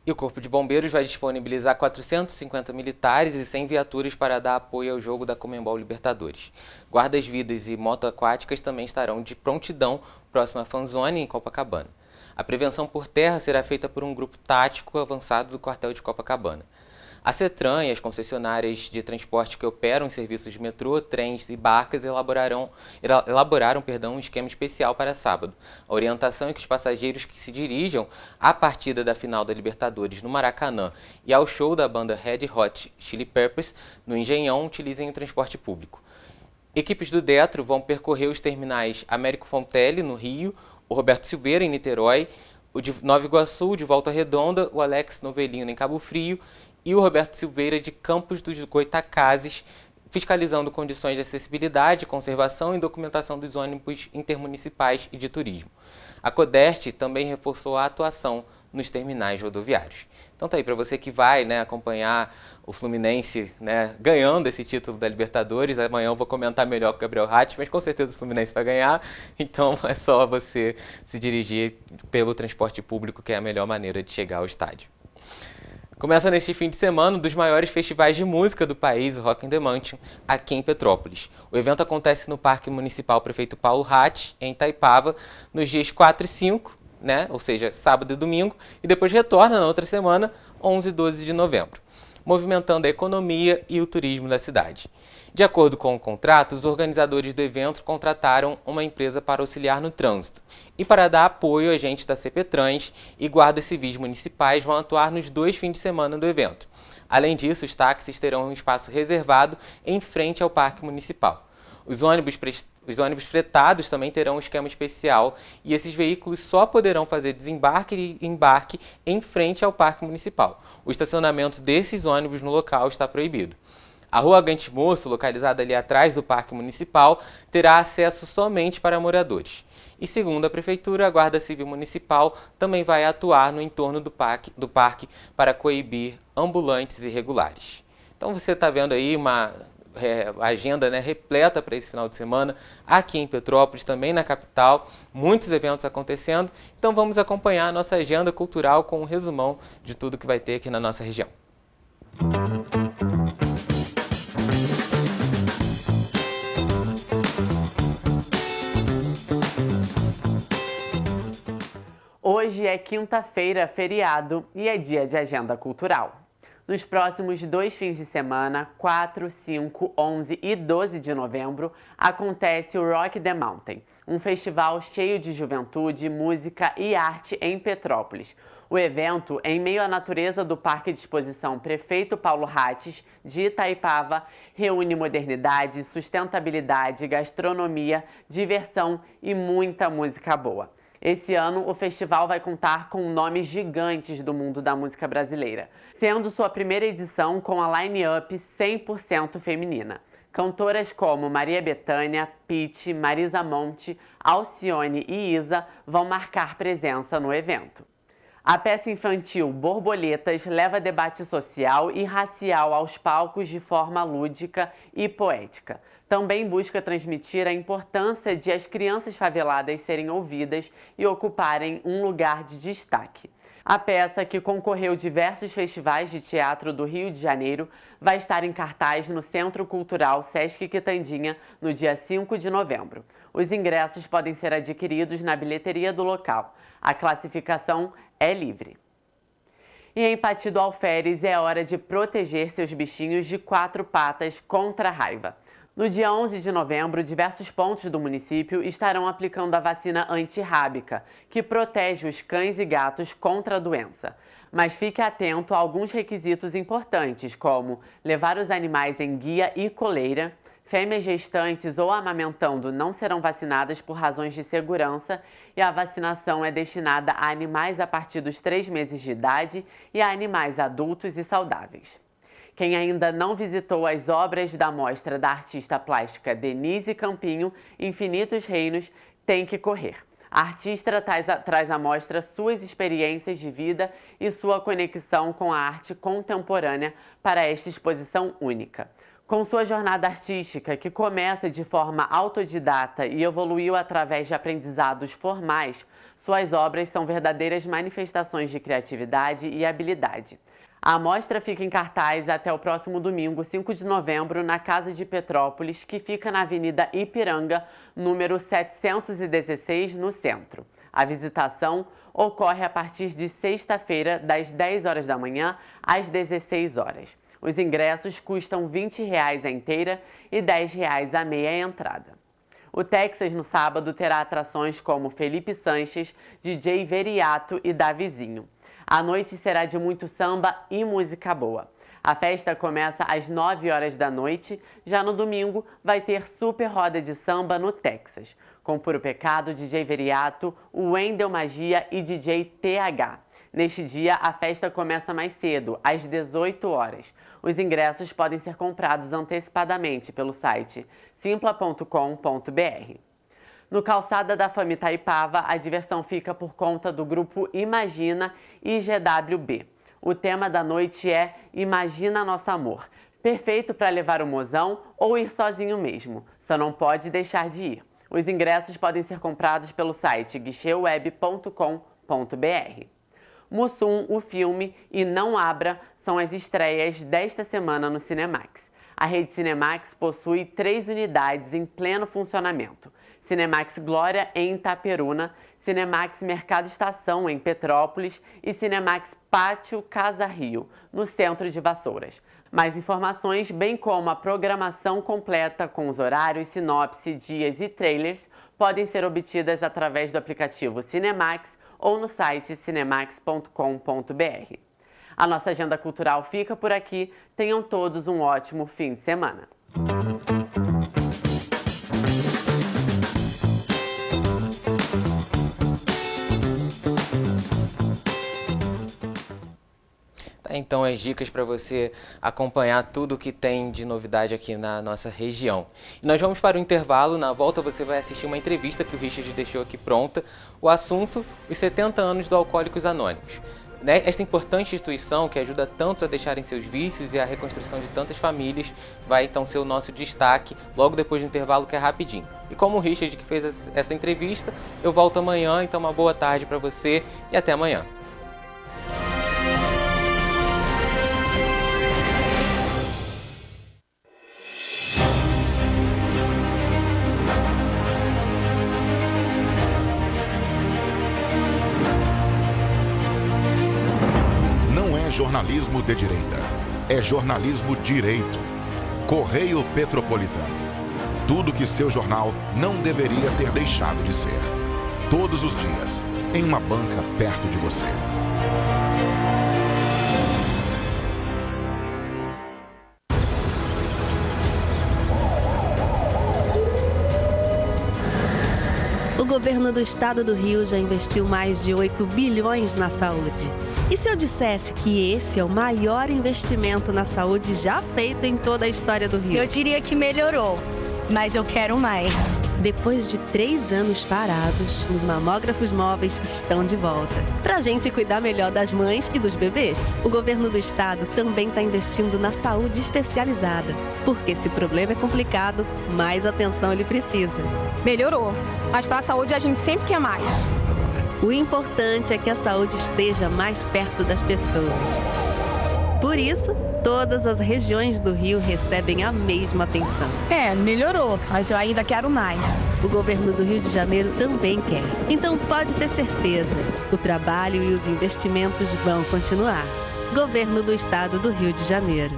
E o Corpo de Bombeiros vai disponibilizar 450 militares e 100 viaturas para dar apoio ao jogo da Conmebol Libertadores. Guardas-vidas e motoaquáticas também estarão de prontidão próximo à Fanzone, em Copacabana. A prevenção por terra será feita por um grupo tático avançado do quartel de Copacabana. A CETRAN e as concessionárias de transporte que operam serviços de metrô, trens e barcas elaboraram um esquema especial para sábado. A orientação é que os passageiros que se dirijam à partida da final da Libertadores no Maracanã e ao show da banda Red Hot Chili Peppers no Engenhão utilizem o transporte público. Equipes do Detro vão percorrer os terminais Américo Fontelli, no Rio, o Roberto Silveira, em Niterói, o de Nova Iguaçu, de Volta Redonda, o Alex Novelino, em Cabo Frio, e o Roberto Silveira de Campos dos Goitacazes, fiscalizando condições de acessibilidade, conservação e documentação dos ônibus intermunicipais e de turismo. A Codeste também reforçou a atuação nos terminais rodoviários. Então tá aí, para você que vai acompanhar o Fluminense ganhando esse título da Libertadores, amanhã eu vou comentar melhor com o Gabriel Ratti, mas com certeza o Fluminense vai ganhar, então é só você se dirigir pelo transporte público, que é a melhor maneira de chegar ao estádio. Começa neste fim de semana um dos maiores festivais de música do país, o Rock in the Mountain, aqui em Petrópolis. O evento acontece no Parque Municipal Prefeito Paulo Ratti, em Itaipava, nos dias 4 e 5, ou seja, sábado e domingo, e depois retorna na outra semana, 11 e 12 de novembro, movimentando a economia e o turismo da cidade. De acordo com o contrato, os organizadores do evento contrataram uma empresa para auxiliar no trânsito. E para dar apoio, agentes da CPTrans e guardas civis municipais vão atuar nos 2 fins de semana do evento. Além disso, os táxis terão um espaço reservado em frente ao Parque Municipal. Os ônibus fretados também terão um esquema especial e esses veículos só poderão fazer desembarque e embarque em frente ao Parque Municipal. O estacionamento desses ônibus no local está proibido. A Rua Gante Moço, localizada ali atrás do Parque Municipal, terá acesso somente para moradores. E segundo a Prefeitura, a Guarda Civil Municipal também vai atuar no entorno do parque para coibir ambulantes irregulares. Então você está vendo aí agenda, né, repleta para esse final de semana aqui em Petrópolis, também na capital, muitos eventos acontecendo. Então vamos acompanhar a nossa agenda cultural com um resumão de tudo que vai ter aqui na nossa região. Hoje é quinta-feira, feriado, e é dia de agenda cultural. Nos próximos 2 fins de semana, 4, 5, 11 e 12 de novembro, acontece o Rock the Mountain, um festival cheio de juventude, música e arte em Petrópolis. O evento, em meio à natureza do Parque de Exposição Prefeito Paulo Rates, de Itaipava, reúne modernidade, sustentabilidade, gastronomia, diversão e muita música boa. Esse ano, o festival vai contar com nomes gigantes do mundo da música brasileira, sendo sua primeira edição com a line-up 100% feminina. Cantoras como Maria Bethânia, Pitty, Marisa Monte, Alcione e Isa vão marcar presença no evento. A peça infantil Borboletas leva debate social e racial aos palcos de forma lúdica e poética. Também busca transmitir a importância de as crianças faveladas serem ouvidas e ocuparem um lugar de destaque. A peça, que concorreu diversos festivais de teatro do Rio de Janeiro, vai estar em cartaz no Centro Cultural Sesc Quitandinha no dia 5 de novembro. Os ingressos podem ser adquiridos na bilheteria do local. A classificação é livre. E em Pati do Alferes é hora de proteger seus bichinhos de 4 patas contra a raiva. No dia 11 de novembro, diversos pontos do município estarão aplicando a vacina antirrábica, que protege os cães e gatos contra a doença. Mas fique atento a alguns requisitos importantes, como levar os animais em guia e coleira, fêmeas gestantes ou amamentando não serão vacinadas por razões de segurança e a vacinação é destinada a animais a partir dos 3 meses de idade e a animais adultos e saudáveis. Quem ainda não visitou as obras da mostra da artista plástica Denise Campinho, Infinitos Reinos, tem que correr. A artista traz à mostra suas experiências de vida e sua conexão com a arte contemporânea para esta exposição única. Com sua jornada artística, que começa de forma autodidata e evoluiu através de aprendizados formais, suas obras são verdadeiras manifestações de criatividade e habilidade. A mostra fica em cartaz até o próximo domingo, 5 de novembro, na Casa de Petrópolis, que fica na Avenida Ipiranga, número 716, no centro. A visitação ocorre a partir de sexta-feira, das 10 horas da manhã às 16 horas. Os ingressos custam R$ 20 a inteira e R$ 10 a meia entrada. O Texas, no sábado, terá atrações como Felipe Sanches, DJ Veriato e Davizinho. A noite será de muito samba e música boa. A festa começa às 9 horas da noite. Já no domingo, vai ter super roda de samba no Texas, com Puro Pecado, DJ Veriato, Wendel Magia e DJ TH. Neste dia, a festa começa mais cedo, às 18 horas. Os ingressos podem ser comprados antecipadamente pelo site simpla.com.br. No Calçada da Fama Itaipava, a diversão fica por conta do grupo Imagina e GWB. O tema da noite é Imagina Nosso Amor, perfeito para levar o mozão ou ir sozinho mesmo, só não pode deixar de ir. Os ingressos podem ser comprados pelo site guicheweb.com.br. Mussum, o filme e Não Abra são as estreias desta semana no Cinemax. A rede Cinemax possui 3 unidades em pleno funcionamento. Cinemax Glória, em Itaperuna, Cinemax Mercado Estação, em Petrópolis e Cinemax Pátio Casa Rio, no centro de Vassouras. Mais informações, bem como a programação completa com os horários, sinopse, dias e trailers, podem ser obtidas através do aplicativo Cinemax ou no site cinemax.com.br. A nossa agenda cultural fica por aqui. Tenham todos um ótimo fim de semana. Então, as dicas para você acompanhar tudo o que tem de novidade aqui na nossa região. E nós vamos para o intervalo. Na volta você vai assistir uma entrevista que o Richard deixou aqui pronta. O assunto, os 70 anos do Alcoólicos Anônimos. Esta importante instituição que ajuda tantos a deixarem seus vícios e a reconstrução de tantas famílias vai então ser o nosso destaque logo depois do intervalo, que é rapidinho. E como o Richard que fez essa entrevista, eu volto amanhã, então uma boa tarde para você e até amanhã. Jornalismo de direita. É jornalismo direito. Correio Petropolitano. Tudo que seu jornal não deveria ter deixado de ser. Todos os dias, em uma banca perto de você. O governo do estado do Rio já investiu mais de 8 bilhões na saúde. E se eu dissesse que esse é o maior investimento na saúde já feito em toda a história do Rio? Eu diria que melhorou, mas eu quero mais. Depois de 3 anos parados, os mamógrafos móveis estão de volta. Pra gente cuidar melhor das mães e dos bebês. O governo do estado também está investindo na saúde especializada. Porque se o problema é complicado, mais atenção ele precisa. Melhorou, mas para a saúde a gente sempre quer mais. O importante é que a saúde esteja mais perto das pessoas. Por isso, todas as regiões do Rio recebem a mesma atenção. Melhorou, mas eu ainda quero mais. O governo do Rio de Janeiro também quer. Então pode ter certeza, o trabalho e os investimentos vão continuar. Governo do Estado do Rio de Janeiro.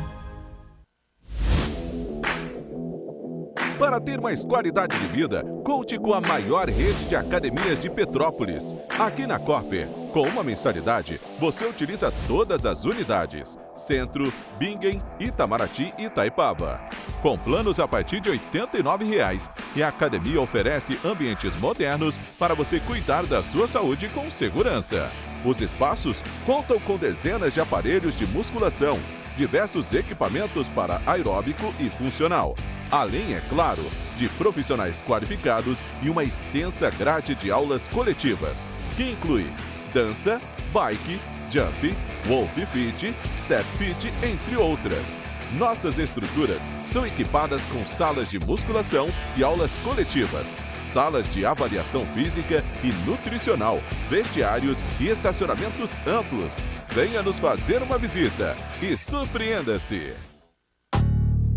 Para ter mais qualidade de vida, conte com a maior rede de academias de Petrópolis. Aqui na Cooper, com uma mensalidade, você utiliza todas as unidades: Centro, Bingen, Itamaraty e Itaipava. Com planos a partir de R$ 89,00, e a academia oferece ambientes modernos para você cuidar da sua saúde com segurança. Os espaços contam com dezenas de aparelhos de musculação, diversos equipamentos para aeróbico e funcional. Além, é claro, de profissionais qualificados e uma extensa grade de aulas coletivas, que inclui dança, bike, jump, wolf fit, step fit, entre outras. Nossas estruturas são equipadas com salas de musculação e aulas coletivas, salas de avaliação física e nutricional, vestiários e estacionamentos amplos. Venha nos fazer uma visita e surpreenda-se!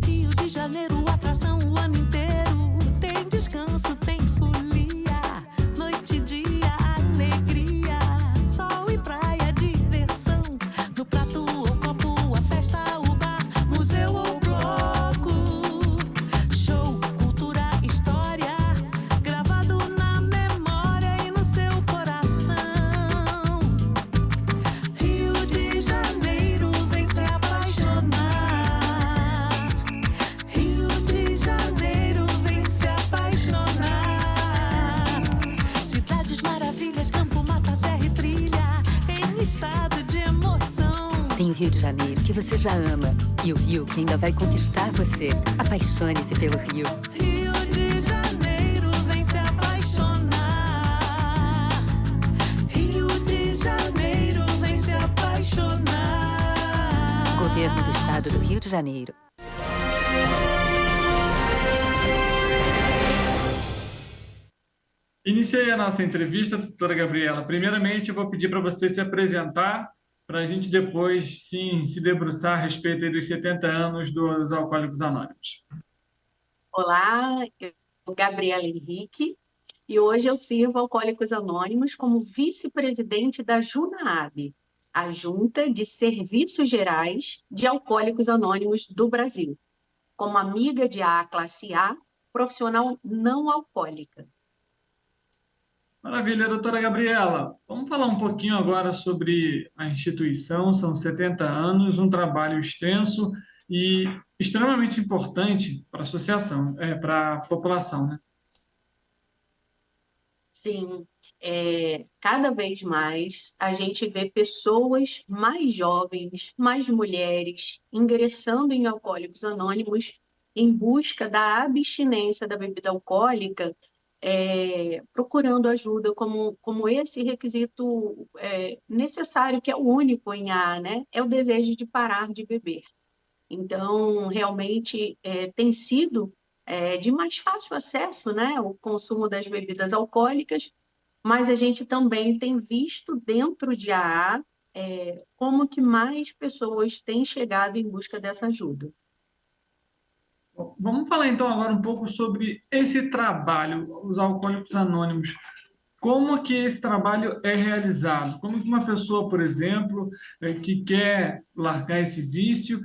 Rio de Janeiro, atração o ano inteiro. Tem descanso, tem folia, noite e dia, alegria, sol e praia, diversão. No prato ou copo, a festa, o bar, museu ou bloco. Show, cultura, história, gravado na memória e no seu coração. Rio de Janeiro, vem se apaixonar. Estado de emoção. Tem o Rio de Janeiro, que você já ama, e o Rio, que ainda vai conquistar você. Apaixone-se pelo Rio. Rio de Janeiro, vem se apaixonar. Rio de Janeiro, vem se apaixonar. Governo do Estado do Rio de Janeiro. Iniciei a nossa entrevista, doutora Gabriela. Primeiramente, eu vou pedir para você se apresentar, para a gente depois, sim, se debruçar a respeito dos 70 anos dos Alcoólicos Anônimos. Olá, eu sou Gabriela Henrique e hoje eu sirvo Alcoólicos Anônimos como vice-presidente da JUNAAB, a Junta de Serviços Gerais de Alcoólicos Anônimos do Brasil, como amiga de A Classe A, profissional não alcoólica. Maravilha, doutora Gabriela. Vamos falar um pouquinho agora sobre a instituição. São 70 anos, um trabalho extenso e extremamente importante para a associação, para a população, né? Sim, cada vez mais a gente vê pessoas mais jovens, mais mulheres, ingressando em Alcoólicos Anônimos em busca da abstinência da bebida alcoólica procurando ajuda, como esse requisito necessário, que é o único em AA, né? É o desejo de parar de beber. Então, realmente, tem sido de mais fácil acesso, né, o consumo das bebidas alcoólicas, mas a gente também tem visto dentro de AA como que mais pessoas têm chegado em busca dessa ajuda. Vamos falar então agora um pouco sobre esse trabalho, os Alcoólicos Anônimos. Como que esse trabalho é realizado? Como que uma pessoa, por exemplo, que quer largar esse vício,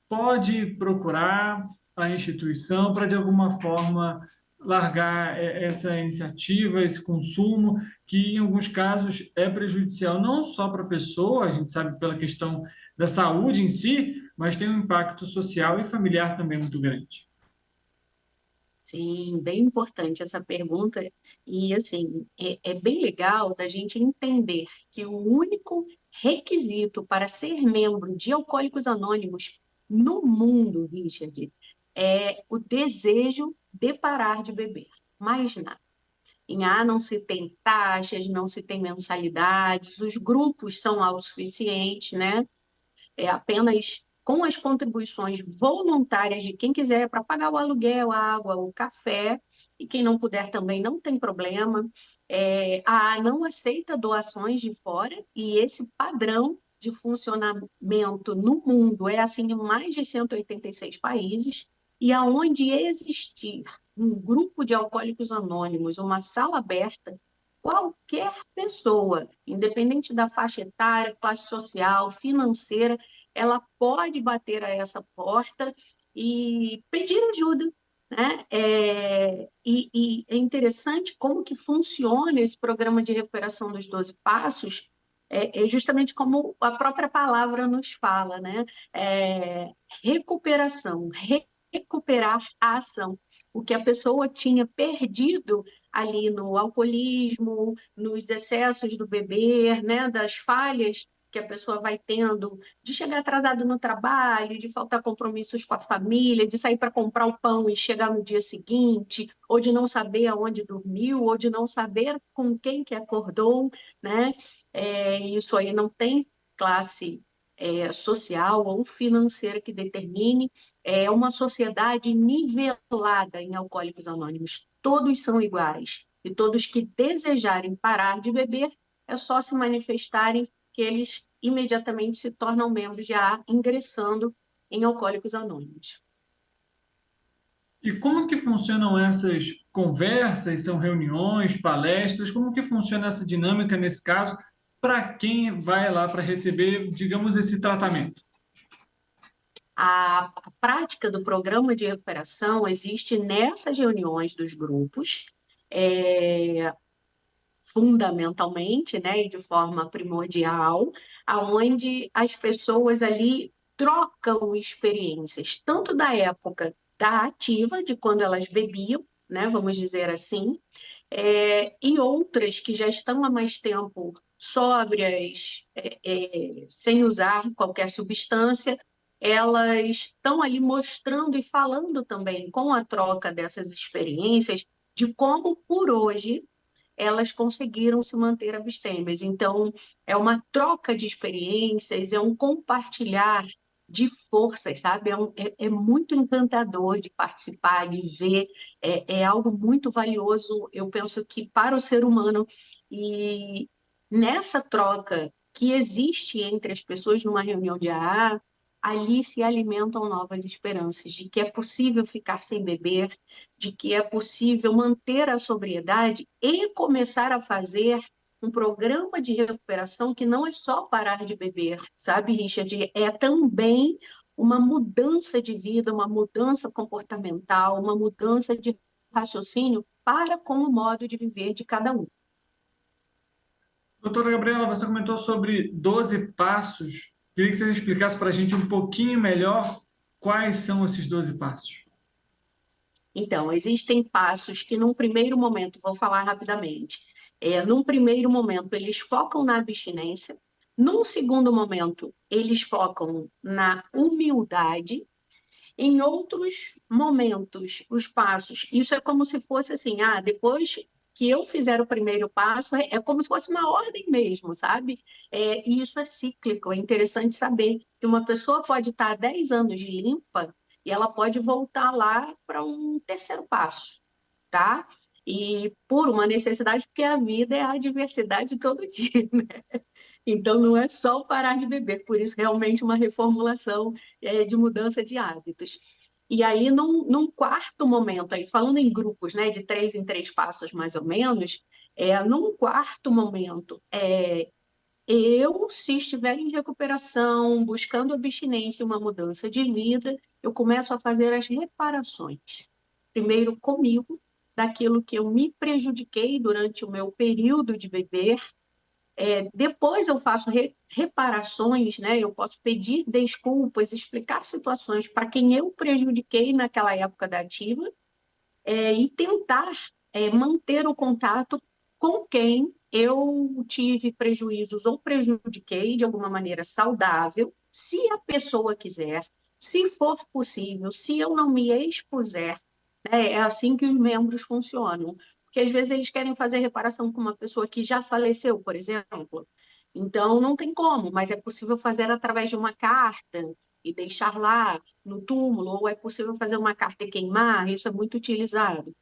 pode procurar a instituição para, de alguma forma, largar essa iniciativa, esse consumo, que em alguns casos é prejudicial não só para a pessoa, a gente sabe pela questão da saúde em si, mas tem um impacto social e familiar também muito grande. Sim, bem importante essa pergunta. E, assim, é bem legal da gente entender que o único requisito para ser membro de Alcoólicos Anônimos no mundo, Richard, é o desejo de parar de beber. Mais nada. Em A não se tem taxas, não se tem mensalidades, os grupos são autossuficientes, né? Apenas com as contribuições voluntárias de quem quiser para pagar o aluguel, a água, o café, e quem não puder também não tem problema. A A não aceita doações de fora, e esse padrão de funcionamento no mundo é assim em mais de 186 países, e aonde existir um grupo de alcoólicos anônimos, uma sala aberta, qualquer pessoa, independente da faixa etária, classe social, financeira, ela pode bater a essa porta e pedir ajuda, né? E é interessante como que funciona esse programa de recuperação dos 12 passos, justamente como a própria palavra nos fala, né? Recuperação, recuperar a ação. O que a pessoa tinha perdido ali no alcoolismo, nos excessos do beber, né? Das falhas que a pessoa vai tendo de chegar atrasado no trabalho, de faltar compromissos com a família, de sair para comprar o pão e chegar no dia seguinte, ou de não saber aonde dormiu, ou de não saber com quem que acordou, né? Isso aí não tem classe social ou financeira que determine. É uma sociedade nivelada em Alcoólicos Anônimos. Todos são iguais. E todos que desejarem parar de beber, é só se manifestarem que eles imediatamente se tornam membros de AA, ingressando em Alcoólicos Anônimos. E como que funcionam essas conversas? São reuniões, palestras? Como que funciona essa dinâmica nesse caso para quem vai lá para receber, digamos, esse tratamento? A prática do programa de recuperação existe nessas reuniões dos grupos, fundamentalmente, né, e de forma primordial, aonde as pessoas ali trocam experiências, tanto da época da ativa, de quando elas bebiam, né, vamos dizer assim, e outras que já estão há mais tempo sóbrias, sem usar qualquer substância, elas estão ali mostrando e falando também com a troca dessas experiências de como, por hoje, elas conseguiram se manter abstêmias. Então, é uma troca de experiências, é um compartilhar de forças, sabe? É muito encantador de participar, de ver, é algo muito valioso, eu penso que para o ser humano. E nessa troca que existe entre as pessoas numa reunião de AA, ali se alimentam novas esperanças de que é possível ficar sem beber, de que é possível manter a sobriedade e começar a fazer um programa de recuperação que não é só parar de beber, sabe, Richard? É também uma mudança de vida, uma mudança comportamental, uma mudança de raciocínio para com o modo de viver de cada um. Doutora Gabriela, você comentou sobre 12 passos. Queria que você explicasse para a gente um pouquinho melhor quais são esses 12 passos. Então, existem passos que, num primeiro momento, vou falar rapidamente, num primeiro momento, eles focam na abstinência, num segundo momento, eles focam na humildade, em outros momentos os passos. Isso é como se fosse assim, depois que eu fizer o primeiro passo, é como se fosse uma ordem mesmo, sabe? E isso é cíclico, é interessante saber que uma pessoa pode estar 10 anos de limpa e ela pode voltar lá para um terceiro passo, tá? E por uma necessidade, porque a vida é a diversidade todo dia, né? Então, não é só parar de beber, por isso realmente uma reformulação de mudança de hábitos. E aí, num quarto momento, aí, falando em grupos, né, de 3 em 3 passos mais ou menos, num quarto momento, se estiver em recuperação, buscando abstinência, uma mudança de vida, eu começo a fazer as reparações. Primeiro comigo, daquilo que eu me prejudiquei durante o meu período de beber. Depois eu faço reparações, né? Eu posso pedir desculpas, explicar situações para quem eu prejudiquei naquela época da ativa, e tentar manter o contato com quem eu tive prejuízos ou prejudiquei de alguma maneira saudável, se a pessoa quiser, se for possível, se eu não me expuser, né? É assim que os membros funcionam. Porque às vezes eles querem fazer reparação com uma pessoa que já faleceu, por exemplo. Então, não tem como, mas é possível fazer através de uma carta e deixar lá no túmulo, ou é possível fazer uma carta e queimar, isso é muito utilizado.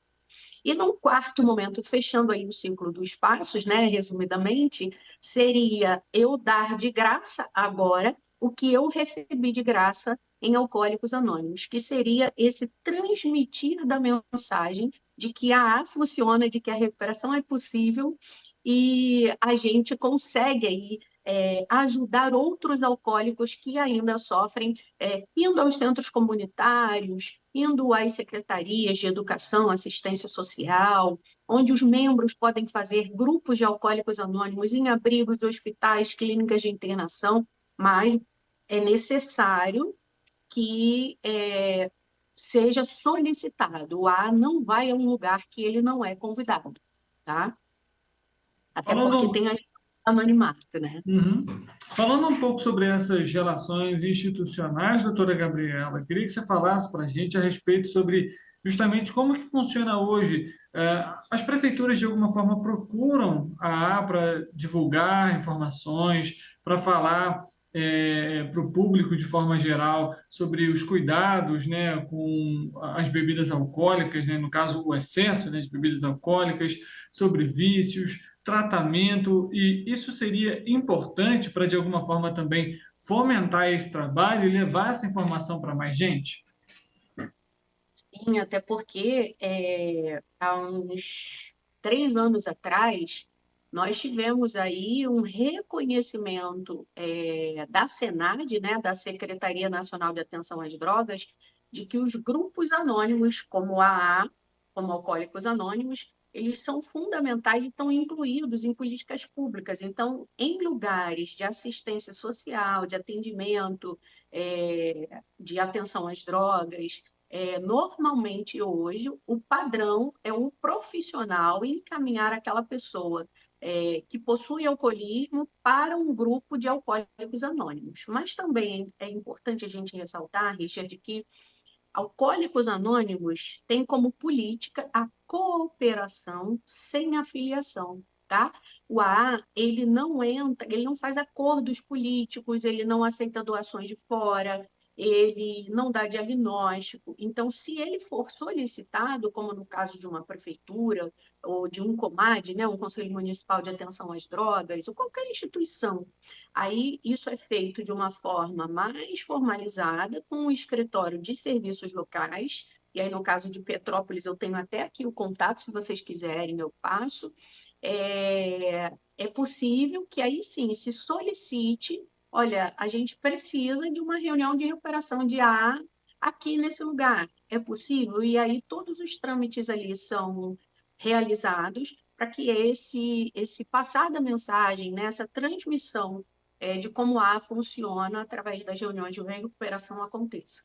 E num quarto momento, fechando aí o ciclo dos passos, né, resumidamente, seria eu dar de graça agora o que eu recebi de graça em Alcoólicos Anônimos, que seria esse transmitir da mensagem de que a AA funciona, de que a recuperação é possível e a gente consegue aí ajudar outros alcoólicos que ainda sofrem, indo aos centros comunitários, indo às secretarias de educação, assistência social, onde os membros podem fazer grupos de alcoólicos anônimos em abrigos, hospitais, clínicas de internação, mas é necessário que seja solicitado. O AA não vai a um lugar que ele não é convidado, tá? Até porque tem anonimato, né? Uhum. Falando um pouco sobre essas relações institucionais, doutora Gabriela, queria que você falasse para a gente a respeito sobre justamente como que funciona hoje. As prefeituras, de alguma forma, procuram a AA para divulgar informações, para falar para o público, de forma geral, sobre os cuidados, né, com as bebidas alcoólicas, né, no caso, o excesso, né, de bebidas alcoólicas, sobre vícios, tratamento, e isso seria importante para, de alguma forma, também fomentar esse trabalho e levar essa informação para mais gente? Sim, até porque há uns 3 anos atrás, nós tivemos aí um reconhecimento da SENAD, né, da Secretaria Nacional de Atenção às Drogas, de que os grupos anônimos, como a AA, como Alcoólicos Anônimos, eles são fundamentais e estão incluídos em políticas públicas. Então, em lugares de assistência social, de atendimento, de atenção às drogas, normalmente hoje o padrão é o profissional encaminhar aquela pessoa que possui alcoolismo para um grupo de alcoólicos anônimos. Mas também é importante a gente ressaltar, Richard, que Alcoólicos Anônimos tem como política a cooperação sem afiliação, tá? O AA, ele não entra, ele não faz acordos políticos, ele não aceita doações de fora, ele não dá diagnóstico. Então, se ele for solicitado, como no caso de uma prefeitura ou de um COMAD, né, um Conselho Municipal de Atenção às Drogas, ou qualquer instituição, aí isso é feito de uma forma mais formalizada, com um escritório de serviços locais, e aí no caso de Petrópolis eu tenho até aqui o contato, se vocês quiserem eu passo. É possível que aí sim se solicite, olha, a gente precisa de uma reunião de recuperação de AA aqui nesse lugar. É possível? E aí todos os trâmites ali são realizados para que esse passar da mensagem, né, essa transmissão de como a AA funciona através das reuniões de recuperação aconteça.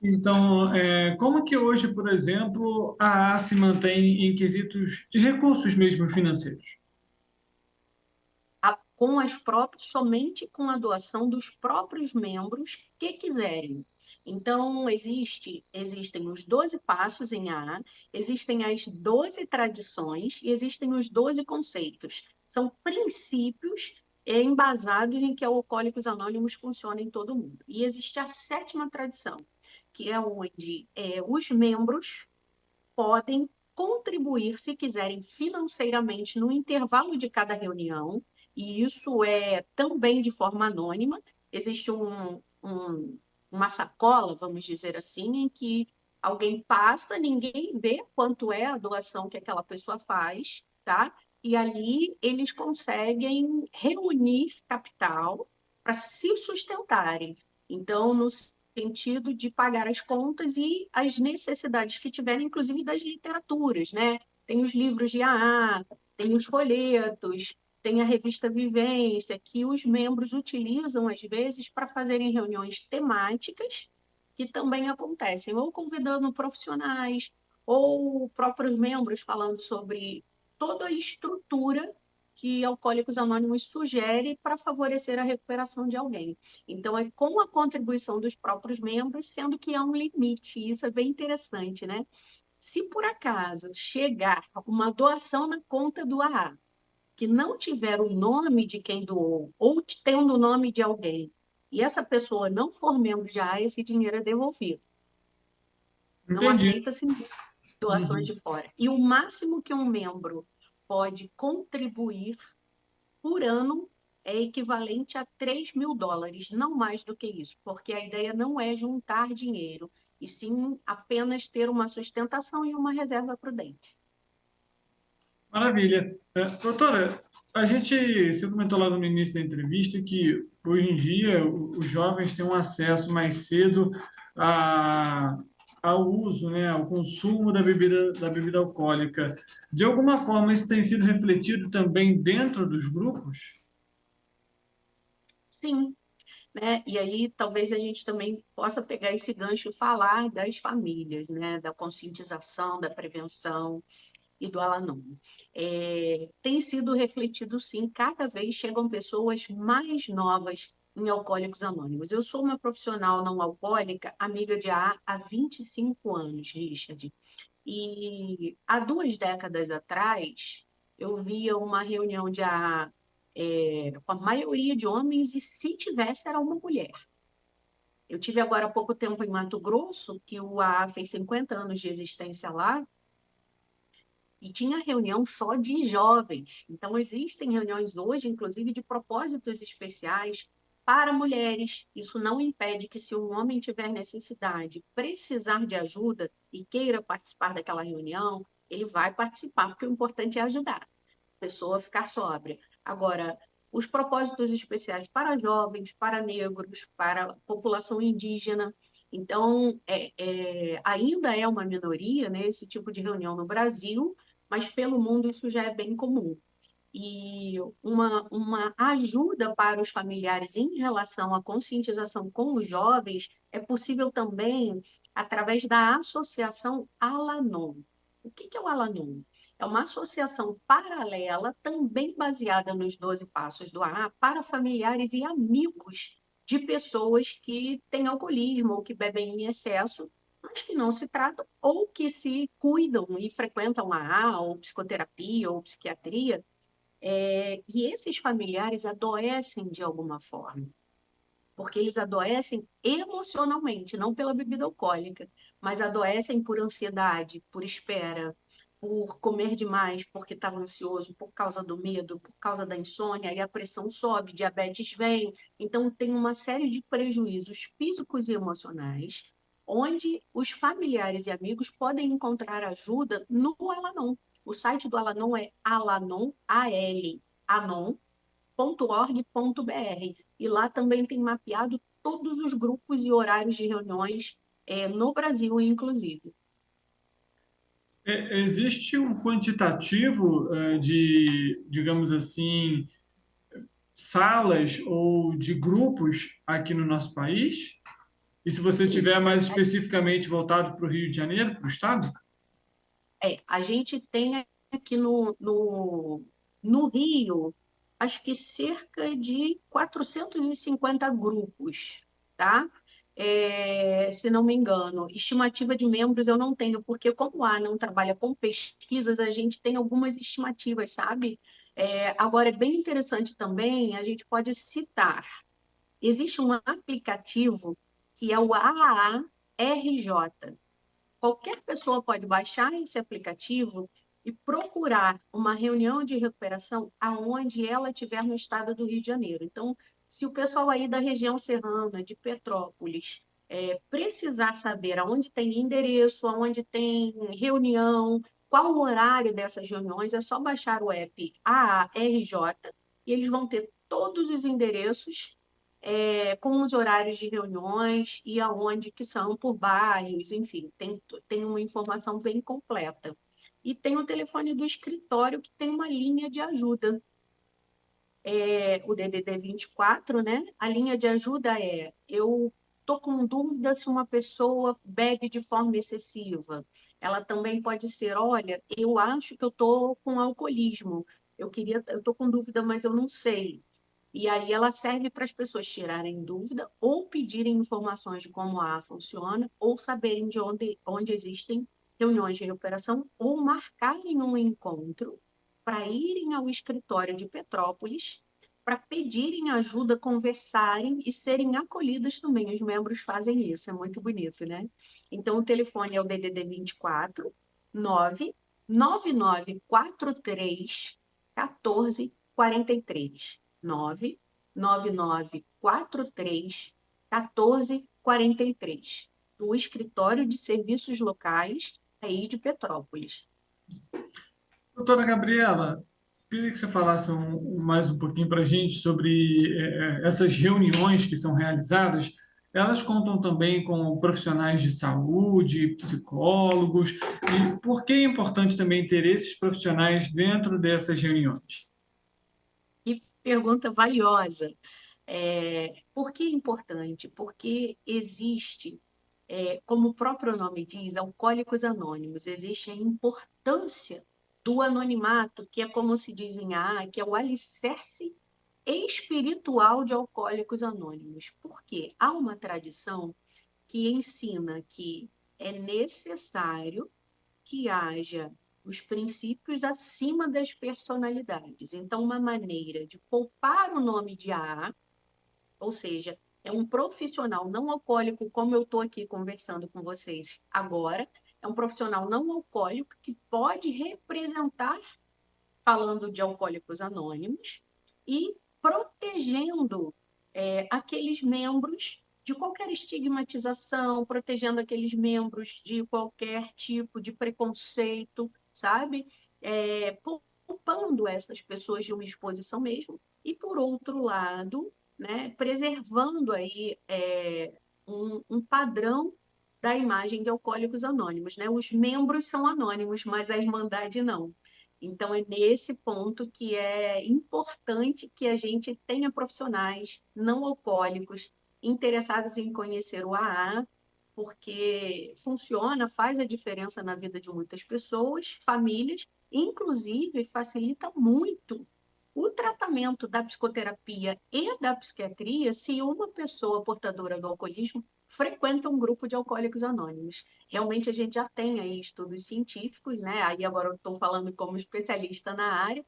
Então, como que hoje, por exemplo, a AA se mantém em quesitos de recursos mesmo financeiros? Somente com a doação dos próprios membros que quiserem. Então, existem os 12 passos em AA, existem as 12 tradições e existem os 12 conceitos. São princípios embasados em que o Alcoólicos Anônimos funciona em todo o mundo. E existe a 7ª tradição, que é onde os membros podem contribuir, se quiserem, financeiramente no intervalo de cada reunião, e isso é também de forma anônima. Existe uma sacola, vamos dizer assim, em que alguém passa, ninguém vê quanto é a doação que aquela pessoa faz, tá? E ali eles conseguem reunir capital para se sustentarem. Então, no sentido de pagar as contas e as necessidades que tiverem, inclusive das literaturas, né? Tem os livros de AA, tem os folhetos, tem a revista Vivência, que os membros utilizam, às vezes, para fazerem reuniões temáticas, que também acontecem, ou convidando profissionais, ou próprios membros falando sobre toda a estrutura que Alcoólicos Anônimos sugere para favorecer a recuperação de alguém. Então, é com a contribuição dos próprios membros, sendo que há um limite. Isso é bem interessante, né? Se por acaso chegar uma doação na conta do AA, que não tiver o nome de quem doou, ou tendo o nome de alguém, e essa pessoa não for membro de AA, esse dinheiro é devolvido. Não aceita-se doações de fora. E o máximo que um membro pode contribuir por ano é equivalente a $3.000, não mais do que isso, porque a ideia não é juntar dinheiro, e sim apenas ter uma sustentação e uma reserva prudente. Maravilha. Doutora, você comentou lá no início da entrevista que hoje em dia os jovens têm um acesso mais cedo ao uso, né, ao consumo da bebida alcoólica. De alguma forma, isso tem sido refletido também dentro dos grupos? Sim, né? E aí talvez a gente também possa pegar esse gancho e falar das famílias, né? Da conscientização, da prevenção e do Al-Anon. Tem sido refletido, sim, cada vez chegam pessoas mais novas em Alcoólicos Anônimos. Eu sou uma profissional não alcoólica, amiga de AA há 25 anos, Richard. E há 2 décadas atrás, eu via uma reunião de AA com a maioria de homens, e se tivesse, era uma mulher. Eu tive agora há pouco tempo em Mato Grosso, que o AA fez 50 anos de existência lá, e tinha reunião só de jovens. Então, existem reuniões hoje, inclusive, de propósitos especiais para mulheres. Isso não impede que, se um homem tiver necessidade, precisar de ajuda e queira participar daquela reunião, ele vai participar, porque o importante é ajudar a pessoa a ficar sóbria. Agora, os propósitos especiais para jovens, para negros, para a população indígena. Então, ainda é uma minoria, né, esse tipo de reunião no Brasil, mas pelo mundo isso já é bem comum. E uma ajuda para os familiares em relação à conscientização com os jovens é possível também através da associação Al-Anon. O que é o Al-Anon? É uma associação paralela, também baseada nos 12 passos do AA, para familiares e amigos de pessoas que têm alcoolismo ou que bebem em excesso, mas que não se tratam ou que se cuidam e frequentam AA, ou psicoterapia, ou psiquiatria, e esses familiares adoecem de alguma forma, porque eles adoecem emocionalmente, não pela bebida alcoólica, mas adoecem por ansiedade, por espera, por comer demais, porque estava ansioso, por causa do medo, por causa da insônia, aí a pressão sobe, diabetes vem. Então, tem uma série de prejuízos físicos e emocionais, onde os familiares e amigos podem encontrar ajuda no Al-Anon. O site do Al-Anon é alanon, anon.org.br. E lá também tem mapeado todos os grupos e horários de reuniões no Brasil, inclusive. Existe um quantitativo de, digamos assim, salas ou de grupos aqui no nosso país? E se você tiver mais especificamente voltado para o Rio de Janeiro, para o estado? A gente tem aqui no Rio, acho que cerca de 450 grupos, tá? se não me engano. Estimativa de membros eu não tenho, porque como a não trabalha com pesquisas, a gente tem algumas estimativas, sabe? Agora, é bem interessante também, a gente pode citar, existe um aplicativo que é o AARJ. Qualquer pessoa pode baixar esse aplicativo e procurar uma reunião de recuperação aonde ela estiver no estado do Rio de Janeiro. Então, se o pessoal aí da região serrana, de Petrópolis, precisar saber aonde tem endereço, aonde tem reunião, qual o horário dessas reuniões, é só baixar o app AARJ e eles vão ter todos os endereços com os horários de reuniões e aonde que são por bairros, enfim, tem uma informação bem completa. E tem o telefone do escritório, que tem uma linha de ajuda. O DDD 24, né? A linha de ajuda eu estou com dúvida se uma pessoa bebe de forma excessiva. Ela também pode ser, olha, eu acho que eu estou com alcoolismo. Eu estou com dúvida, mas eu não sei. E aí ela serve para as pessoas tirarem dúvida ou pedirem informações de como a funciona ou saberem de onde existem reuniões de recuperação ou marcarem um encontro para irem ao escritório de Petrópolis para pedirem ajuda, conversarem e serem acolhidas também. Os membros fazem isso, é muito bonito, né? Então, o telefone é o DDD 24 99943 1443. 99943 1443. Do Escritório de Serviços Locais aí de Petrópolis. Doutora Gabriela, queria que você falasse mais um pouquinho para a gente sobre essas reuniões que são realizadas. Elas contam também com profissionais de saúde, psicólogos, e por que é importante também ter esses profissionais dentro dessas reuniões? Que pergunta valiosa. Por que é importante? Porque existe, como o próprio nome diz, Alcoólicos Anônimos, existe a importância do anonimato, que é como se diz em AA, que é o alicerce espiritual de Alcoólicos Anônimos. Porque há uma tradição que ensina que é necessário que haja os princípios acima das personalidades. Então, uma maneira de poupar o nome de AA, ou seja, é um profissional não alcoólico, como eu estou aqui conversando com vocês agora, é um profissional não alcoólico que pode representar, falando de Alcoólicos Anônimos, e protegendo aqueles membros de qualquer estigmatização, protegendo aqueles membros de qualquer tipo de preconceito, sabe? Poupando essas pessoas de uma exposição mesmo, e, por outro lado, né, preservando aí um padrão da imagem de Alcoólicos Anônimos, né? Os membros são anônimos, mas a Irmandade não. Então, é nesse ponto que é importante que a gente tenha profissionais não alcoólicos interessados em conhecer o AA, porque funciona, faz a diferença na vida de muitas pessoas, famílias, inclusive facilita muito o tratamento da psicoterapia e da psiquiatria se uma pessoa portadora do alcoolismo frequenta um grupo de Alcoólicos Anônimos. Realmente a gente já tem aí estudos científicos, né? Aí agora eu estou falando como especialista na área,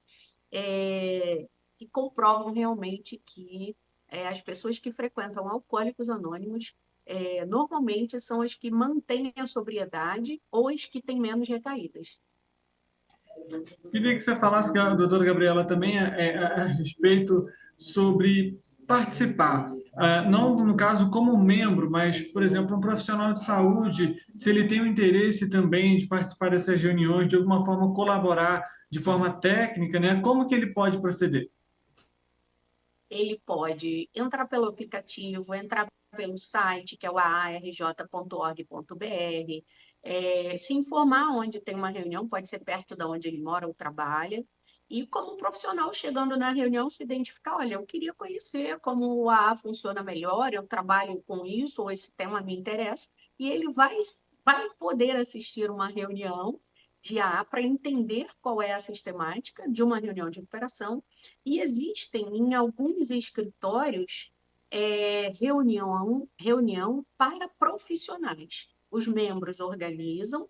que comprovam realmente que as pessoas que frequentam Alcoólicos Anônimos normalmente são as que mantêm a sobriedade ou as que têm menos recaídas. Queria que você falasse, doutora Gabriela, também a respeito sobre participar, não no caso como membro, mas, por exemplo, um profissional de saúde, se ele tem o interesse também de participar dessas reuniões, de alguma forma colaborar de forma técnica, né? Como que ele pode proceder? Ele pode entrar pelo aplicativo, entrar pelo site, que é o aarj.org.br, se informar onde tem uma reunião, pode ser perto de onde ele mora ou trabalha, e como profissional chegando na reunião se identificar, olha, eu queria conhecer como o AA funciona melhor, eu trabalho com isso, ou esse tema me interessa, e ele vai poder assistir uma reunião de AA para entender qual é a sistemática de uma reunião de recuperação, e existem em alguns escritórios reunião para profissionais. Os membros organizam,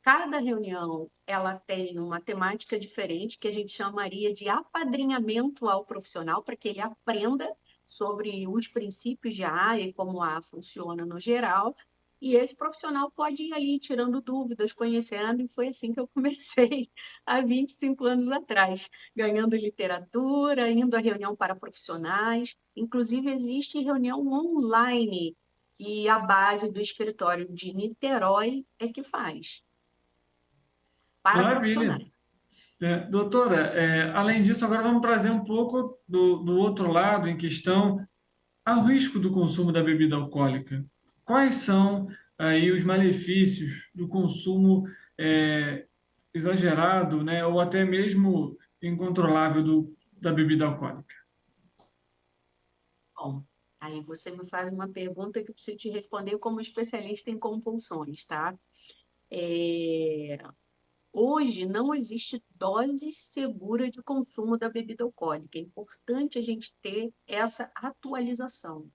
cada reunião ela tem uma temática diferente, que a gente chamaria de apadrinhamento ao profissional, para que ele aprenda sobre os princípios de A e como a funciona no geral. E esse profissional pode ir ali tirando dúvidas, conhecendo, e foi assim que eu comecei há 25 anos atrás, ganhando literatura, indo à reunião para profissionais. Inclusive, existe reunião online, que a base do escritório de Niterói é que faz, para profissionais. Maravilha. Doutora, além disso, agora vamos trazer um pouco do outro lado em questão ao risco do consumo da bebida alcoólica. Quais são aí os malefícios do consumo exagerado, né, ou até mesmo incontrolável da bebida alcoólica? Bom, aí você me faz uma pergunta que eu preciso te responder como especialista em compulsões, tá? Hoje não existe dose segura de consumo da bebida alcoólica. É importante a gente ter essa atualização.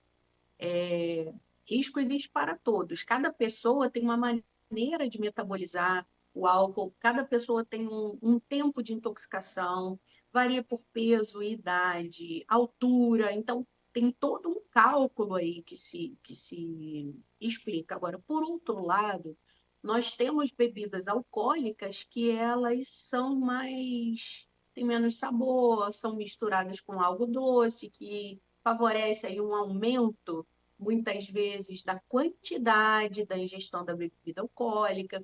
Risco existe para todos. Cada pessoa tem uma maneira de metabolizar o álcool, cada pessoa tem um tempo de intoxicação, varia por peso, idade, altura. Então, tem todo um cálculo aí que se explica. Agora, por outro lado, nós temos bebidas alcoólicas que elas têm menos sabor, são misturadas com algo doce, que favorece aí um aumento, muitas vezes, da quantidade da ingestão da bebida alcoólica.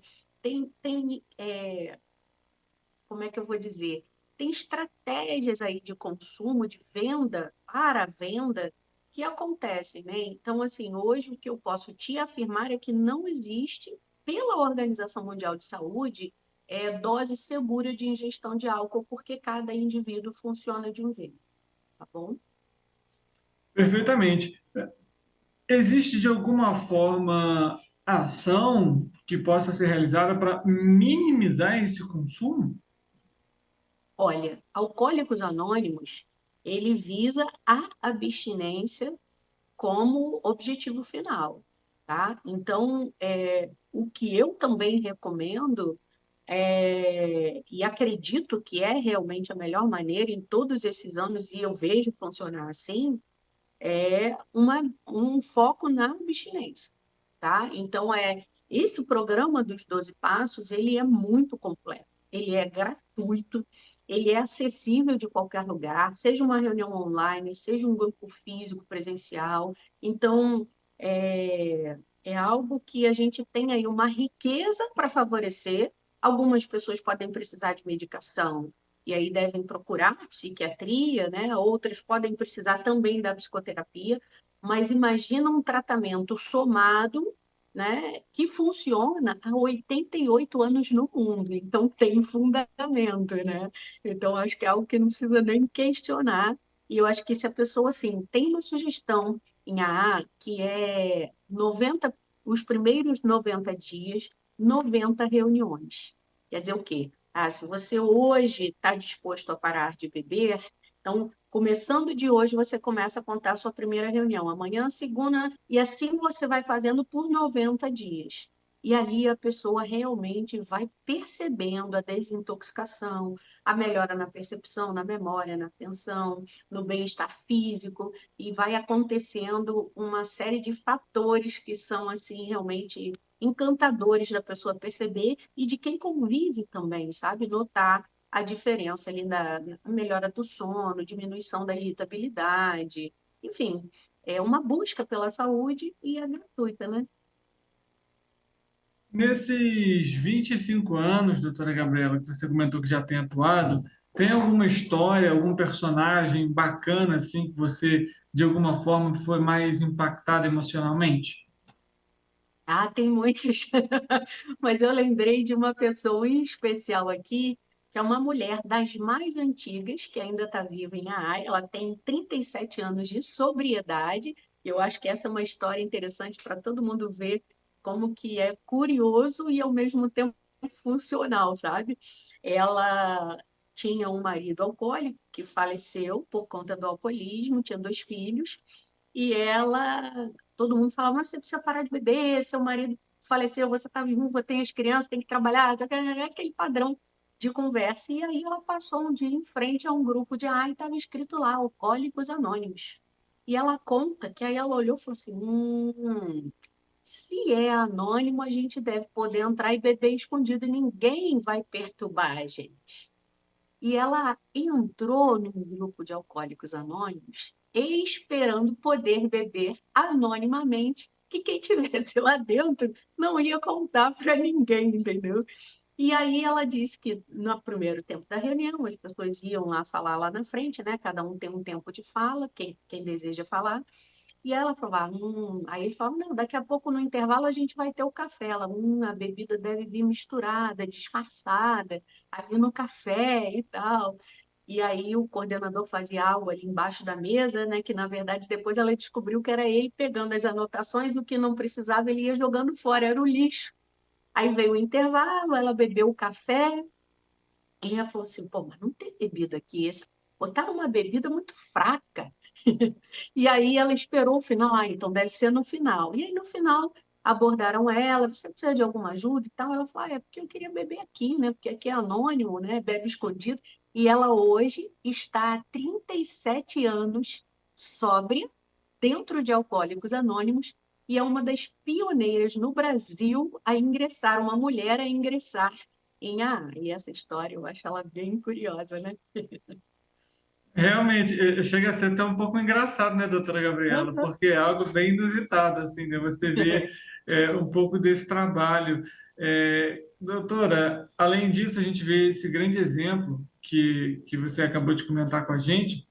Como é que eu vou dizer? Tem estratégias aí de consumo, de venda, para a venda, que acontecem, né? Então, assim, hoje o que eu posso te afirmar é que não existe, pela Organização Mundial de Saúde, dose segura de ingestão de álcool, porque cada indivíduo funciona de um jeito, tá bom? Perfeitamente. Existe, de alguma forma, ação que possa ser realizada para minimizar esse consumo? Olha, Alcoólicos Anônimos, ele visa a abstinência como objetivo final, tá? Então, o que eu também recomendo, e acredito que é realmente a melhor maneira em todos esses anos, e eu vejo funcionar assim, é um foco na abstinência, tá? Então, esse programa dos 12 Passos, ele é muito completo, ele é gratuito, ele é acessível de qualquer lugar, seja uma reunião online, seja um grupo físico, presencial. Então, é algo que a gente tem aí uma riqueza para favorecer. Algumas pessoas podem precisar de medicação, e aí devem procurar psiquiatria, né? Outras podem precisar também da psicoterapia, mas imagina um tratamento somado, né, que funciona há 88 anos no mundo, então tem fundamento, né? Então, acho que é algo que não precisa nem questionar, e eu acho que se a pessoa, assim, tem uma sugestão em AA, que é os primeiros 90 dias, 90 reuniões. Quer dizer o quê? Se você hoje está disposto a parar de beber, então, começando de hoje, você começa a contar a sua primeira reunião. Amanhã, segunda, e assim você vai fazendo por 90 dias. E ali a pessoa realmente vai percebendo a desintoxicação, a melhora na percepção, na memória, na atenção, no bem-estar físico, e vai acontecendo uma série de fatores que são, assim, realmente encantadores da pessoa perceber e de quem convive também, sabe? Notar a diferença ali na melhora do sono, diminuição da irritabilidade, enfim, é uma busca pela saúde e é gratuita, né? Nesses 25 anos, doutora Gabriela, que você comentou que já tem atuado, tem alguma história, algum personagem bacana, assim, que você, de alguma forma, foi mais impactada emocionalmente? Tem muitos, mas eu lembrei de uma pessoa em especial aqui, que é uma mulher das mais antigas, que ainda está viva em AA. Ela tem 37 anos de sobriedade. Eu acho que essa é uma história interessante para todo mundo ver como que é curioso e, ao mesmo tempo, funcional, sabe? Ela tinha um marido alcoólico que faleceu por conta do alcoolismo, tinha 2 filhos, e todo mundo falava, mas você precisa parar de beber, seu marido faleceu, você está viúva, tem as crianças, tem que trabalhar, aquele padrão de conversa. E aí ela passou um dia em frente a um grupo e estava escrito lá, Alcoólicos Anônimos. E ela conta que aí ela olhou e falou assim, se é anônimo, a gente deve poder entrar e beber escondido, e ninguém vai perturbar a gente. E ela entrou num grupo de Alcoólicos Anônimos esperando poder beber anonimamente, que quem tivesse lá dentro não ia contar para ninguém, entendeu? E aí ela disse que no primeiro tempo da reunião as pessoas iam lá falar lá na frente, né? Cada um tem um tempo de fala, quem deseja falar. E ela falava, aí ele falava, não, daqui a pouco no intervalo a gente vai ter o café. Ela, a bebida deve vir misturada, disfarçada, ali no café e tal. E aí o coordenador fazia algo ali embaixo da mesa, né? Que na verdade depois ela descobriu que era ele pegando as anotações, o que não precisava ele ia jogando fora, era o lixo. Aí veio o intervalo, ela bebeu o café, e ela falou assim, pô, mas não tem bebida aqui, botaram uma bebida muito fraca. E aí ela esperou o final, então deve ser no final. E aí no final abordaram ela, você precisa de alguma ajuda e tal? Ela falou, é porque eu queria beber aqui, né? Porque aqui é anônimo, né? Bebe escondido. E ela hoje está há 37 anos sóbria, dentro de Alcoólicos Anônimos, e é uma das pioneiras no Brasil a ingressar, uma mulher a ingressar em AA. E essa história eu acho ela bem curiosa, né? Realmente, chega a ser até um pouco engraçado, né, doutora Gabriela? Porque é algo bem inusitado, assim, né? Você vê um pouco desse trabalho. Doutora, além disso, a gente vê esse grande exemplo que você acabou de comentar com a gente,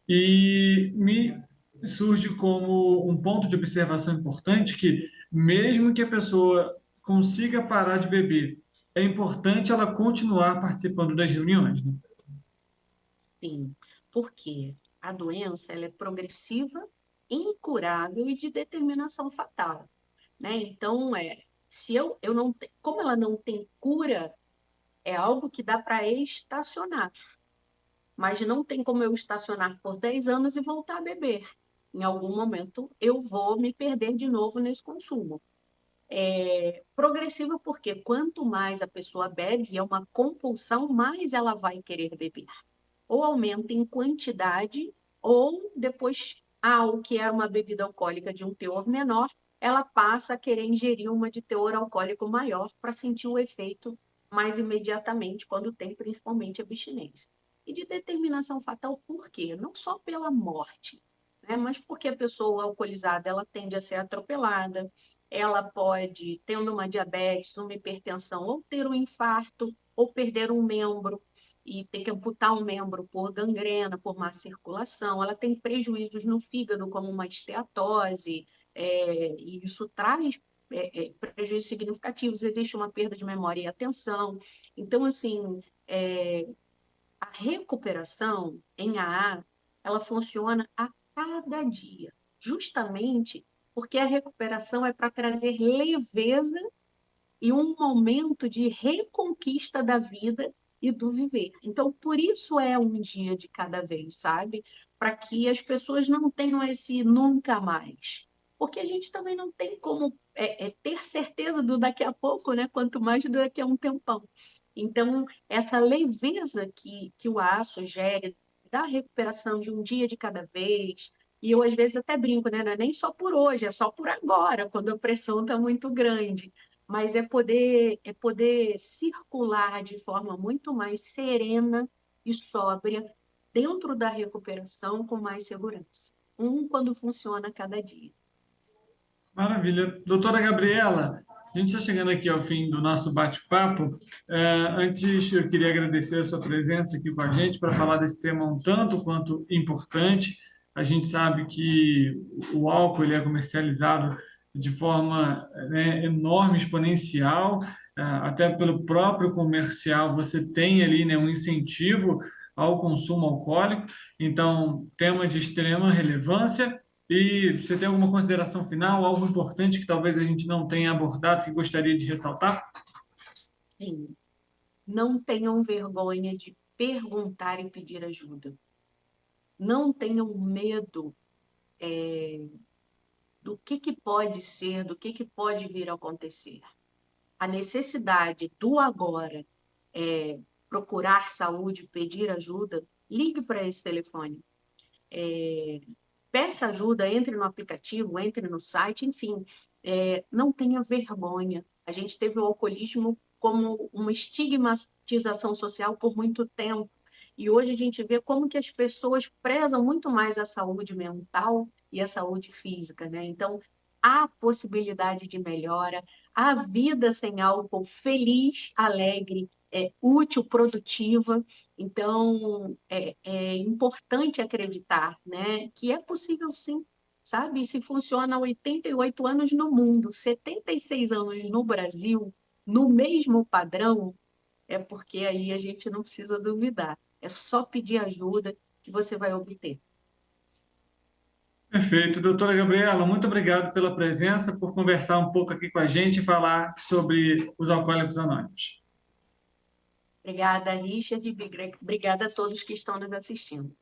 e me surge como um ponto de observação importante que, mesmo que a pessoa consiga parar de beber, é importante ela continuar participando das reuniões, né? Sim, porque a doença ela é progressiva, incurável e de determinação fatal, né? Então, se eu não como ela não tem cura, é algo que dá para estacionar, mas não tem como eu estacionar por 10 anos e voltar a beber. Em algum momento eu vou me perder de novo nesse consumo. Progressiva porque quanto mais a pessoa bebe, é uma compulsão, mais ela vai querer beber. Ou aumenta em quantidade, ou depois, o que era uma bebida alcoólica de um teor menor, ela passa a querer ingerir uma de teor alcoólico maior para sentir o efeito mais imediatamente, quando tem principalmente abstinência. E de determinação fatal, por quê? Não só pela morte, né? Mas porque a pessoa alcoolizada ela tende a ser atropelada, ela pode, tendo uma diabetes, uma hipertensão, ou ter um infarto, ou perder um membro, e ter que amputar um membro por gangrena, por má circulação. Ela tem prejuízos no fígado, como uma esteatose, e isso traz prejuízos significativos. Existe uma perda de memória e atenção. Então, assim, a recuperação em AA, ela funciona a cada dia, justamente porque a recuperação é para trazer leveza e um momento de reconquista da vida e do viver. Então, por isso é um dia de cada vez, sabe? Para que as pessoas não tenham esse nunca mais. Porque a gente também não tem como ter certeza do daqui a pouco, né? Quanto mais do daqui a um tempão. Então, essa leveza que o AA sugere, da recuperação de um dia de cada vez, e eu às vezes até brinco, né? Não é nem só por hoje, é só por agora, quando a pressão está muito grande. Mas é poder circular de forma muito mais serena e sóbria dentro da recuperação com mais segurança. Quando funciona a cada dia. Maravilha. Doutora Gabriela, a gente está chegando aqui ao fim do nosso bate-papo. Antes, eu queria agradecer a sua presença aqui com a gente para falar desse tema um tanto quanto importante. A gente sabe que o álcool ele é comercializado de forma enorme, exponencial, até pelo próprio comercial você tem ali um incentivo ao consumo alcoólico, então tema de extrema relevância. E você tem alguma consideração final, algo importante que talvez a gente não tenha abordado, que gostaria de ressaltar? Sim, não tenham vergonha de perguntar e pedir ajuda. Não tenham medo do que pode ser, do que pode vir a acontecer. A necessidade do agora é procurar saúde, pedir ajuda, ligue para esse telefone. Peça ajuda, entre no aplicativo, entre no site, enfim, não tenha vergonha. A gente teve o alcoolismo como uma estigmatização social por muito tempo, e hoje a gente vê como que as pessoas prezam muito mais a saúde mental e a saúde física, né? Então, há possibilidade de melhora, a vida sem álcool feliz, alegre, útil, produtiva. Então, é importante acreditar, né, que é possível sim, sabe? E se funciona há 88 anos no mundo, 76 anos no Brasil, no mesmo padrão, é porque aí a gente não precisa duvidar. É só pedir ajuda que você vai obter. Perfeito. Doutora Gabriela, muito obrigado pela presença, por conversar um pouco aqui com a gente e falar sobre os Alcoólicos Anônimos. Obrigada, Richard. Obrigada a todos que estão nos assistindo.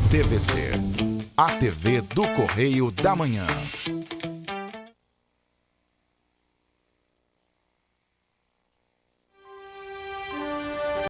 TVC, a TV do Correio da Manhã.